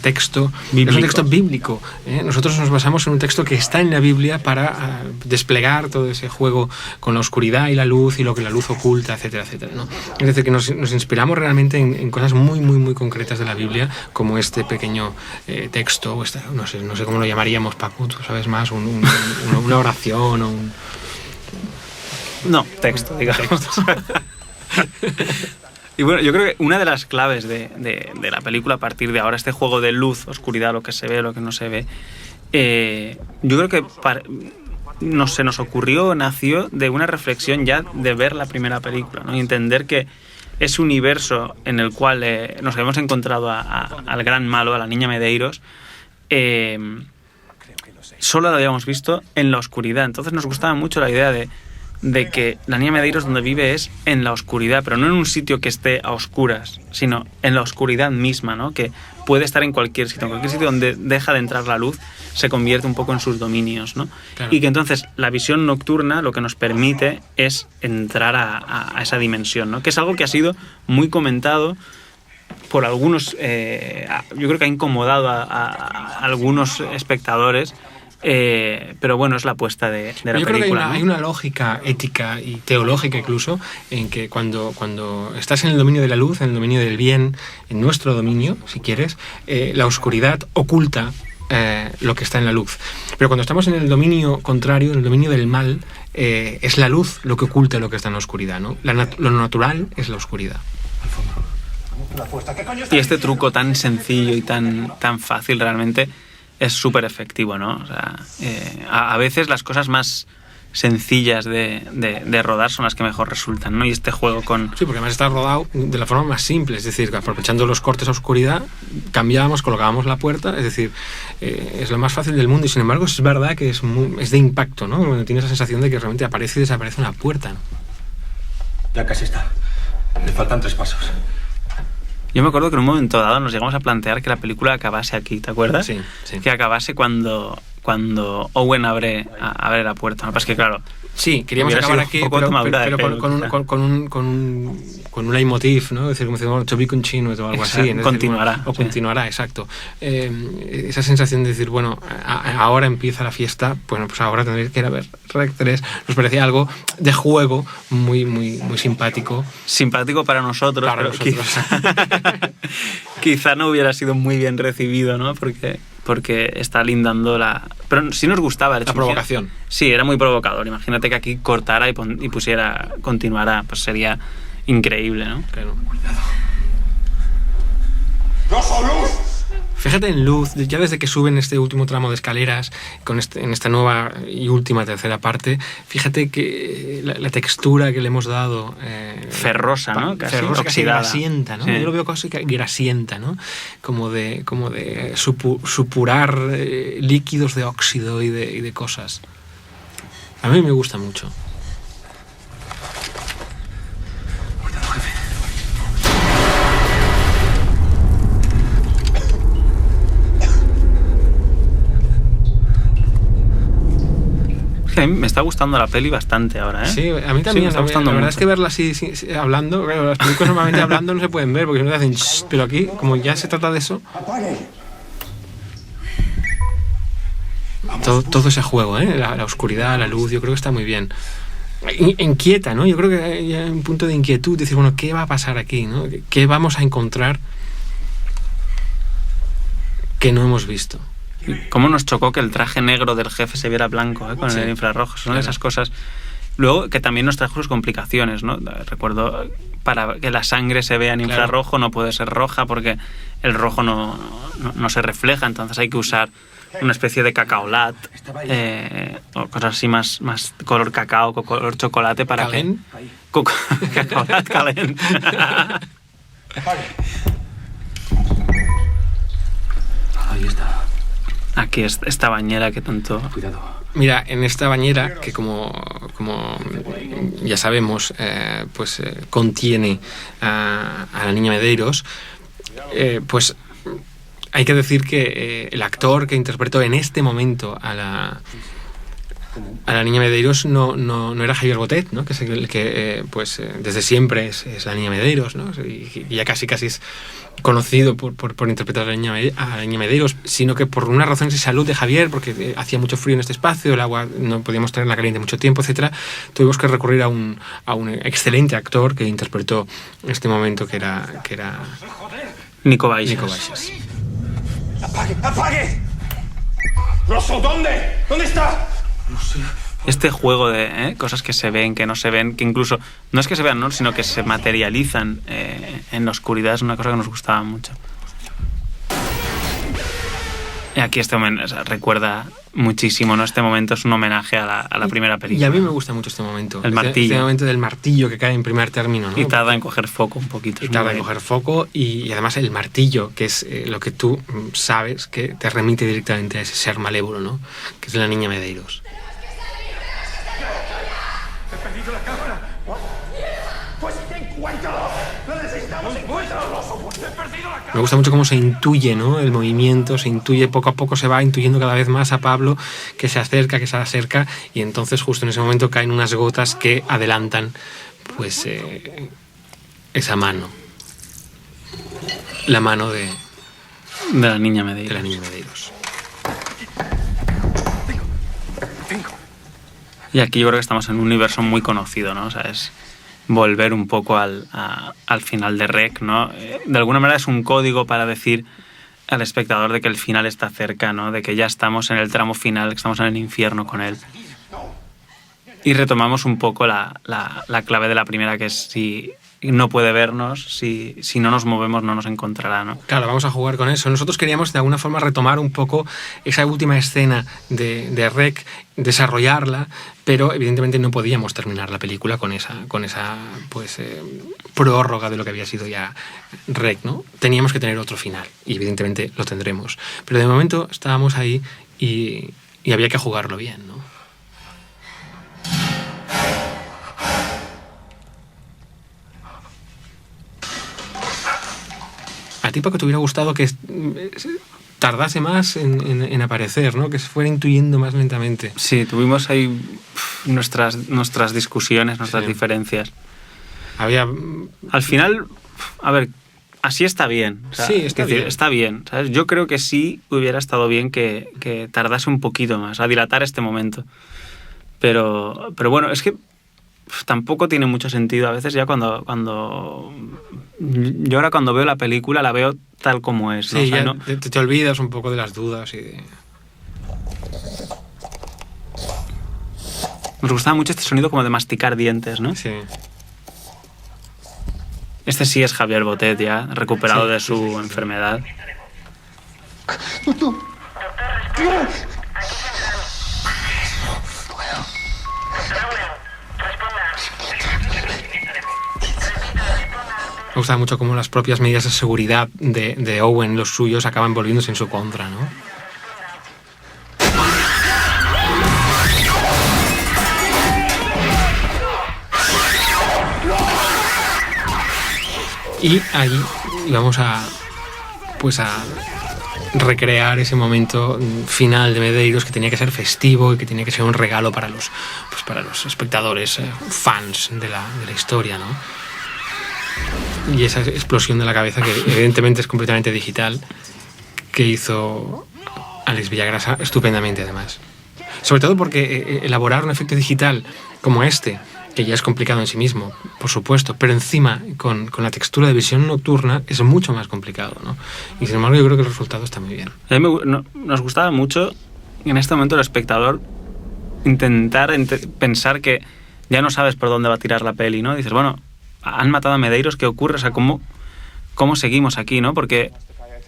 texto bíblico. Es un texto bíblico. Nosotros nos basamos en un texto que está en la Biblia para desplegar todo ese juego con la oscuridad y la luz y lo que la luz oculta, etcétera, etcétera, ¿no? Es decir, que nos inspiramos realmente en cosas muy, muy, muy concretas de la Biblia, como este pequeño texto, o no sé cómo lo llamaríamos, Paco, tú sabes más, una oración o un... No, texto, digamos. Y bueno, yo creo que una de las claves de la película a partir de ahora, este juego de luz, oscuridad, lo que se ve, lo que no se ve, yo creo que se nos ocurrió, nació de una reflexión ya de ver la primera película, ¿no? Y entender que ese universo en el cual nos habíamos encontrado al gran malo, a la niña Medeiros, solo la habíamos visto en la oscuridad. Entonces nos gustaba mucho la idea de que la niña Medeiros donde vive es en la oscuridad, pero no en un sitio que esté a oscuras, sino en la oscuridad misma, ¿no? Que puede estar en cualquier sitio donde deja de entrar la luz, se convierte un poco en sus dominios, ¿no? Claro. Y que entonces la visión nocturna lo que nos permite es entrar a esa dimensión, ¿no? Que es algo que ha sido muy comentado por algunos, yo creo que ha incomodado a algunos espectadores. Pero bueno, es la apuesta de la película. Yo creo que ¿no? hay una lógica ética y teológica incluso en que cuando estás en el dominio de la luz, en el dominio del bien, en nuestro dominio, si quieres, la oscuridad oculta lo que está en la luz. Pero cuando estamos en el dominio contrario, en el dominio del mal, es la luz lo que oculta lo que está en la oscuridad, ¿no? Lo natural es la oscuridad. Y este truco tan sencillo y tan fácil realmente es súper efectivo, ¿no? O sea, a veces las cosas más sencillas de rodar son las que mejor resultan, ¿no? Y este juego con... Sí, porque además está rodado de la forma más simple, es decir, aprovechando los cortes a oscuridad, cambiábamos, colocábamos la puerta, es decir, es lo más fácil del mundo y sin embargo es verdad que es de impacto, ¿no? Cuando tienes la sensación de que realmente aparece y desaparece una puerta, ¿no? Ya casi está. Le faltan 3 pasos. Yo me acuerdo que en un momento dado nos llegamos a plantear que la película acabase aquí, ¿te acuerdas? Sí, sí. Que acabase cuando Owen abre la puerta. No, pues que claro... Sí, queríamos Hubiera acabar sido aquí, un poco pero tomadura de pelo, con un leitmotiv, ¿no? Es decir, como decimos, to be continued o algo Exacto, así. Es decir, continuará, bueno, o sí. continuará, exacto. Esa sensación de decir, bueno, ahora empieza la fiesta, bueno, pues ahora tendréis que ir a ver Rec 3. Nos parecía algo de juego muy, muy, muy simpático. Simpático para nosotros, Para pero nosotros. Quizá no hubiera sido muy bien recibido, ¿no? Porque está lindando la... Pero sí nos gustaba el hecho. La provocación. Sí, era muy provocador. Imagínate que aquí cortara y pusiera continuará, pues sería increíble, ¿no? Claro. ¡No son luz! Fíjate en luz, ya desde que suben este último tramo de escaleras, en esta nueva y última tercera parte, fíjate que la textura que le hemos dado... ferrosa, ¿no? Casi ferrosa, casi oxidada. grasienta, ¿no? Sí. Yo lo veo casi grasienta, ¿no? Como de supurar líquidos de óxido y de cosas. A mí me gusta mucho. Es que a mí me está gustando la peli bastante ahora, ¿eh? Sí, a mí también. me está gustando la verdad mucho. es que verla así hablando, claro, las películas normalmente hablando no se pueden ver porque si no te hacen shh, pero aquí, como ya se trata de eso, todo ese juego, ¿eh? La oscuridad, la luz, yo creo que está muy bien. Inquieta, ¿no? Yo creo que hay un punto de inquietud, decir, bueno, ¿qué va a pasar aquí, ¿no? ¿Qué vamos a encontrar que no hemos visto? ¿Cómo nos chocó que el traje negro del jefe se viera blanco, con Sí. el infrarrojo? Son Claro. esas cosas. Luego, que también nos trajo sus complicaciones, ¿no? Recuerdo, para que la sangre se vea en Claro. infrarrojo no puede ser roja porque el rojo no se refleja, entonces hay que usar una especie de cacaolat o cosas así más color cacao, color chocolate para ¿Calent? que... Cacaolat calent. Ahí está. Aquí esta bañera que tanto... Cuidado. Mira, en esta bañera, que como ya sabemos, contiene a la niña Medeiros, pues hay que decir que el actor que interpretó en este momento a la niña Medeiros no era Javier Botet, ¿no? Que es el que desde siempre es la niña Medeiros, ¿no? Y ya casi es conocido por interpretar a la niña Medeiros, sino que por unas razones de salud de Javier, porque hacía mucho frío en este espacio, el agua no podíamos tenerla caliente mucho tiempo, etcétera, tuvimos que recurrir a un excelente actor que interpretó en este momento que era Nico Baixas. Nico Baixas. ¡Apague! ¡Apague! ¡Rosso, ¿dónde? ¿Dónde está? Este juego de cosas que se ven, que no se ven, que incluso no es que se vean, ¿no? Sino que se materializan en la oscuridad, es una cosa que nos gustaba mucho. Y aquí recuerda muchísimo, ¿no? Este momento es un homenaje a la primera película. Y a mí me gusta mucho este momento. El martillo. Este momento del martillo que cae en primer término, ¿no? Y tarda en coger foco un poquito. Y tarda en coger foco y además el martillo, que es lo que tú sabes que te remite directamente a ese ser malévolo, ¿no? Que es la niña Medeiros. ¡He perdido la cámara! ¡Pues encuéntralo! ¡Lo necesitamos! ¡Encuéntralo, Rosso! ¡Pues he perdido la cámara! Me gusta mucho cómo se intuye, ¿no? El movimiento, se intuye poco a poco, se va intuyendo cada vez más a Pablo que se acerca y entonces justo en ese momento caen unas gotas que adelantan pues esa mano. La mano de la niña Medeiros. la niña Medeiros. Y aquí yo creo que estamos en un universo muy conocido, ¿no? O sea, es volver un poco al final de Rec, ¿no? De alguna manera es un código para decir al espectador de que el final está cerca, ¿no? De que ya estamos en el tramo final, que estamos en el infierno con él. Y retomamos un poco la clave de la primera, que es si no puede vernos, si no nos movemos no nos encontrará, ¿no? Claro, vamos a jugar con eso. Nosotros queríamos de alguna forma retomar un poco esa última escena de Rec, desarrollarla, pero evidentemente no podíamos terminar la película con esa pues prórroga de lo que había sido ya Rec, ¿no? Teníamos que tener otro final y evidentemente lo tendremos. Pero de momento estábamos ahí y había que jugarlo bien, ¿no? A ti, Paco, te hubiera gustado que tardase más en aparecer, ¿no? Que se fuera intuyendo más lentamente. Sí, tuvimos ahí nuestras discusiones, nuestras diferencias. Al final, a ver, así está bien. O sea, sí, está bien. Está bien, ¿sabes? Yo creo que sí hubiera estado bien que tardase un poquito más, a dilatar este momento. Pero bueno, es que tampoco tiene mucho sentido. A veces ya cuando yo ahora cuando veo la película la veo tal como es, ¿no? Sí, o sea, ya no, te olvidas un poco de las dudas y de... Nos gustaba mucho este sonido como de masticar dientes, ¿no? Sí. Este sí es Javier Botet ya, recuperado de su enfermedad. Me gusta mucho cómo las propias medidas de seguridad de Owen, los suyos, acaban volviéndose en su contra, ¿no? Y ahí vamos a recrear ese momento final de Medeiros que tenía que ser festivo y que tenía que ser un regalo para los espectadores, fans de la historia, ¿no? Y esa explosión de la cabeza, que evidentemente es completamente digital, que hizo Alex Villagrasa estupendamente, además. Sobre todo porque elaborar un efecto digital como este, que ya es complicado en sí mismo, por supuesto, pero encima con la textura de visión nocturna es mucho más complicado, ¿no? Y sin embargo yo creo que el resultado está muy bien. A mí nos gustaba mucho en este momento el espectador intentar pensar que ya no sabes por dónde va a tirar la peli, ¿no? Dices, bueno, han matado a Medeiros, ¿qué ocurre? O sea, ¿cómo seguimos aquí, no? Porque,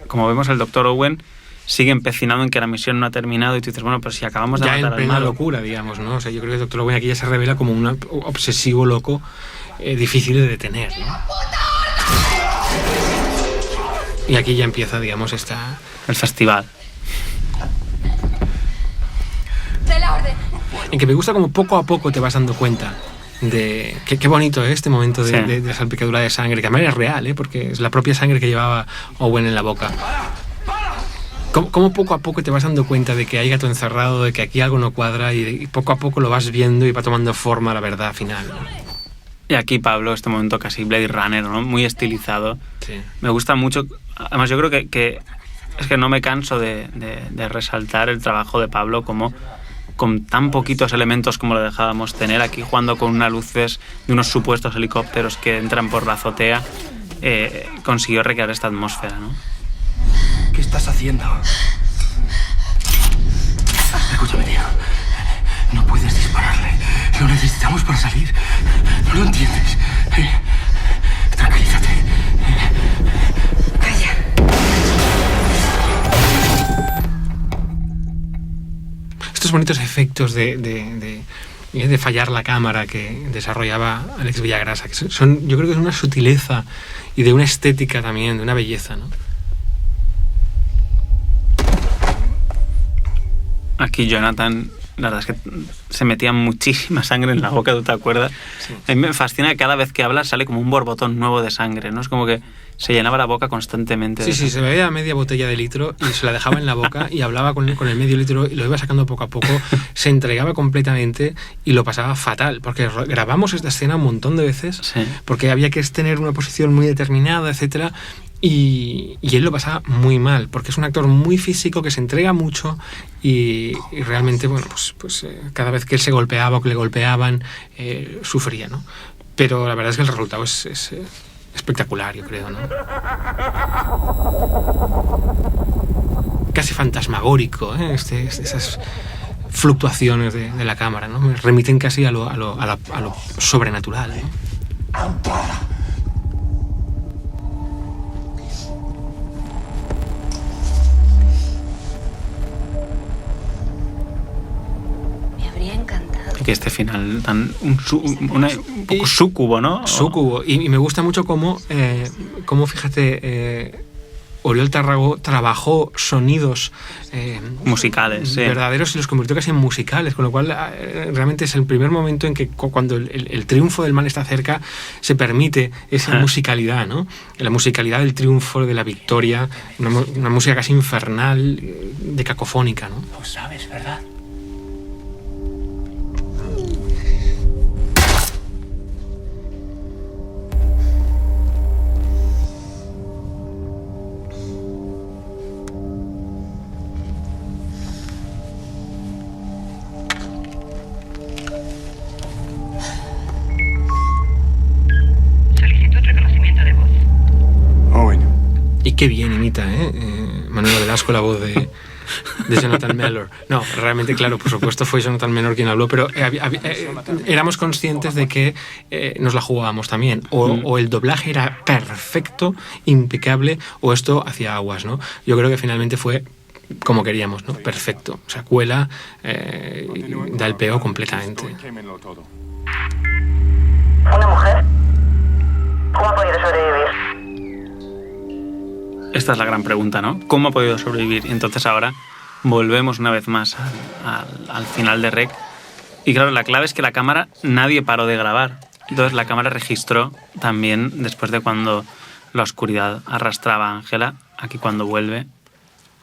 como vemos, el Dr. Owen sigue empecinado en que la misión no ha terminado y tú dices, bueno, pero si acabamos de ya matar en plena al malo. Locura, digamos, ¿no? O sea, yo creo que el Dr. Owen aquí ya se revela como un obsesivo loco difícil de detener, ¿no? Y aquí ya empieza, digamos, el festival. De la orden. En que me gusta como poco a poco te vas dando cuenta de qué bonito es este momento de la salpicadura de sangre, que además es real, porque es la propia sangre que llevaba Owen en la boca. Cómo poco a poco te vas dando cuenta de que hay gato encerrado, de que aquí algo no cuadra y poco a poco lo vas viendo y va tomando forma la verdad final, ¿no? Y aquí Pablo, este momento casi Blade Runner, ¿no? Muy estilizado. Sí. Me gusta mucho. Además, yo creo que es que no me canso de resaltar el trabajo de Pablo como con tan poquitos elementos como lo dejábamos tener aquí, jugando con unas luces de unos supuestos helicópteros que entran por la azotea, consiguió recrear esta atmósfera, ¿no? ¿Qué estás haciendo? Escúchame, tío. No puedes dispararle. Lo necesitamos para salir. ¿No lo entiendes? Tranquilízate. Calla. Estos bonitos efectos de fallar la cámara que desarrollaba Alex Villagrasa, que son, yo creo que es una sutileza y de una estética también, de una belleza, ¿no? Aquí Jonathan, la verdad es que se metía muchísima sangre en la boca, ¿tú te acuerdas? Sí. A mí me fascina que cada vez que habla sale como un borbotón nuevo de sangre, ¿no? Es como que se llenaba la boca constantemente. Sí, se bebía media botella de litro y se la dejaba en la boca y hablaba con el medio litro y lo iba sacando poco a poco, se entregaba completamente y lo pasaba fatal, porque grabamos esta escena un montón de veces, sí, porque había que tener una posición muy determinada, etcétera. Y él lo pasaba muy mal, porque es un actor muy físico que se entrega mucho y realmente, bueno, pues cada vez que él se golpeaba o que le golpeaban, sufría, ¿no? Pero la verdad es que el resultado es espectacular, yo creo, ¿no? Casi fantasmagórico, esas fluctuaciones de la cámara, ¿no? Me remiten casi a lo sobrenatural, ¿no? Ampara, este final tan un poco súcubo, ¿no? Súcubo. Y me gusta mucho cómo fíjate, Oriol Tárrago trabajó sonidos musicales, verdaderos y los convirtió casi en musicales, con lo cual realmente es el primer momento en que cuando el triunfo del mal está cerca se permite esa musicalidad, ¿no? La musicalidad del triunfo, de la victoria, una música casi infernal, decacofónica, ¿no? Lo sabes, ¿verdad? Y qué bien imita, Manuel Velasco la voz de Jonathan Mellor. No, realmente, claro, por supuesto fue Jonathan Mellor quien habló, pero éramos conscientes de que nos la jugábamos también. O el doblaje era perfecto, impecable, o esto hacía aguas, ¿no? Yo creo que finalmente fue como queríamos, ¿no? Perfecto. O sea, cuela, da el peo completamente. ¿Una mujer? ¿Cómo ha podido sobrevivir? Esta es la gran pregunta, ¿no? ¿Cómo ha podido sobrevivir? Y entonces ahora volvemos una vez más al final de REC. Y claro, la clave es que la cámara nadie paró de grabar. Entonces la cámara registró también después de cuando la oscuridad arrastraba a Ángela, aquí cuando vuelve.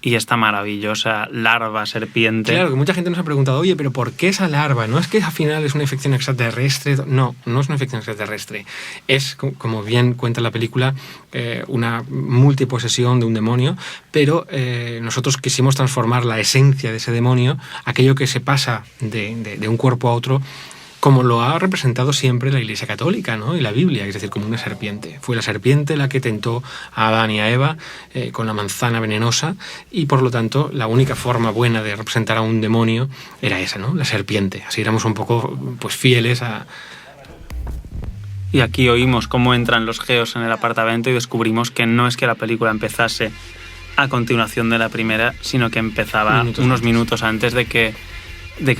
Y esta maravillosa larva serpiente. Claro, que mucha gente nos ha preguntado, oye, pero ¿por qué esa larva? ¿No es que al final es una infección extraterrestre? No, no es una infección extraterrestre. Es, como bien cuenta la película, una multiposesión de un demonio, pero nosotros quisimos transformar la esencia de ese demonio, aquello que se pasa de un cuerpo a otro, como lo ha representado siempre la Iglesia Católica, ¿no? Y la Biblia, es decir, como una serpiente. Fue la serpiente la que tentó a Adán y a Eva con la manzana venenosa, y por lo tanto la única forma buena de representar a un demonio era esa, ¿no? La serpiente. Así éramos un poco pues fieles a... Y aquí oímos cómo entran los geos en el apartamento y descubrimos que no es que la película empezase a continuación de la primera, sino que empezaba unos minutos antes de que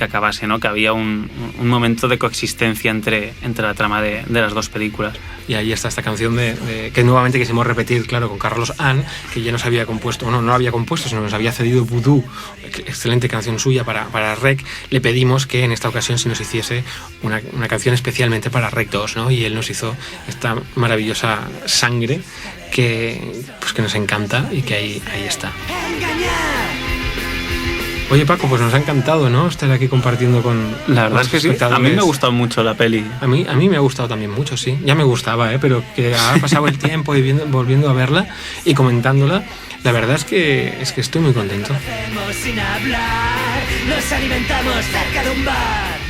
acabase, ¿no? Que había un momento de coexistencia entre la trama de las dos películas. Y ahí está esta canción que nuevamente quisimos repetir, claro, con Carlos Ann, que ya nos había compuesto, no había compuesto, sino nos había cedido Voodoo, excelente canción suya para REC. Le pedimos que en esta ocasión se nos hiciese una canción especialmente para REC 2, ¿no? Y él nos hizo esta maravillosa Sangre que nos encanta y que ahí está. Oye, Paco, pues nos ha encantado, ¿no? Estar aquí compartiendo con la verdad es que sí. A mí me ha gustado mucho la peli. A mí me ha gustado también mucho, sí. Ya me gustaba, pero que ha pasado el tiempo y volviendo a verla y comentándola, la verdad es que estoy muy contento.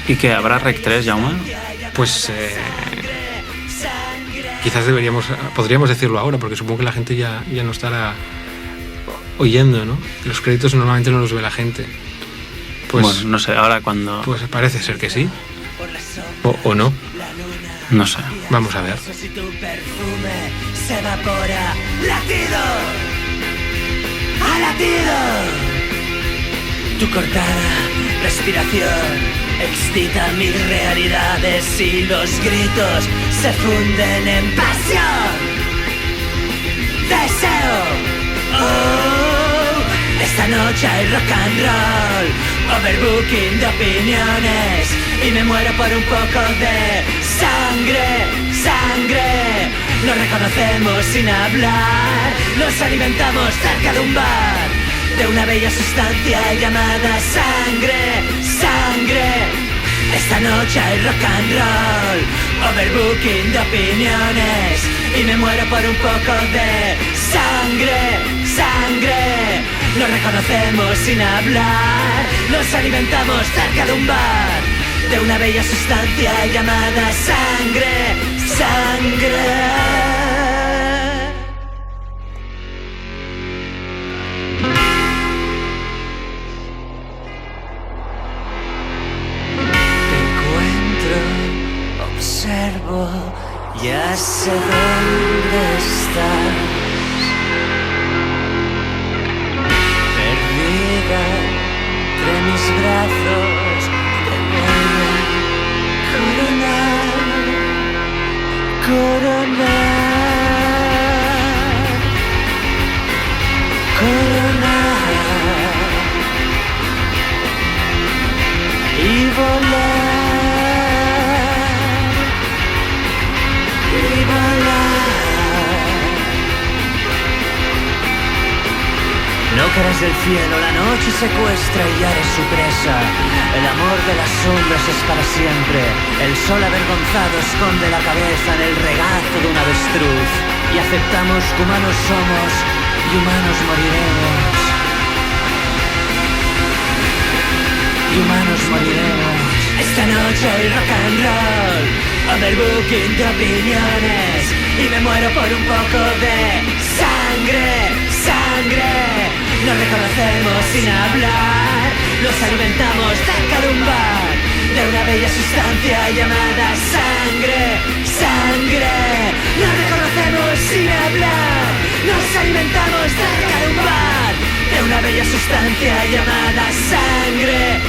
¿Y que habrá REC 3, Jaume? Pues quizás podríamos decirlo ahora, porque supongo que la gente ya no estará oyendo, ¿no? Los créditos normalmente no los ve la gente. Pues, bueno, no sé, ahora cuando... Pues parece ser que sí. O no. No sé. Vamos a ver. Se evapora. ¡Latido! ¡A latido! Tu cortada respiración excita mis realidades y los gritos se funden en pasión. Deseo. Oh, esta noche hay rock and roll, overbooking de opiniones y me muero por un poco de sangre, sangre. Nos reconocemos sin hablar, nos alimentamos cerca de un bar, de una bella sustancia llamada sangre, sangre. Esta noche hay rock and roll, overbooking de opiniones y me muero por un poco de sangre, sangre. Nos reconocemos sin hablar, nos alimentamos cerca de un bar, de una bella sustancia llamada sangre, sangre. Observo, ya sé dónde estás, perdida entre mis brazos, te vuelven y volar. No caerás del cielo, la noche secuestra y ya eres su presa. El amor de las sombras es para siempre. El sol avergonzado esconde la cabeza en el regazo de un avestruz. Y aceptamos que humanos somos y humanos moriremos. Y humanos moriremos. Esta noche hay rock and roll, overbooking de opiniones, y me muero por un poco de sangre. Nos reconocemos sin hablar, nos alimentamos cerca de un bar, de una bella sustancia llamada sangre. Nos reconocemos sin hablar, nos alimentamos cerca de un bar, de una bella sustancia llamada sangre.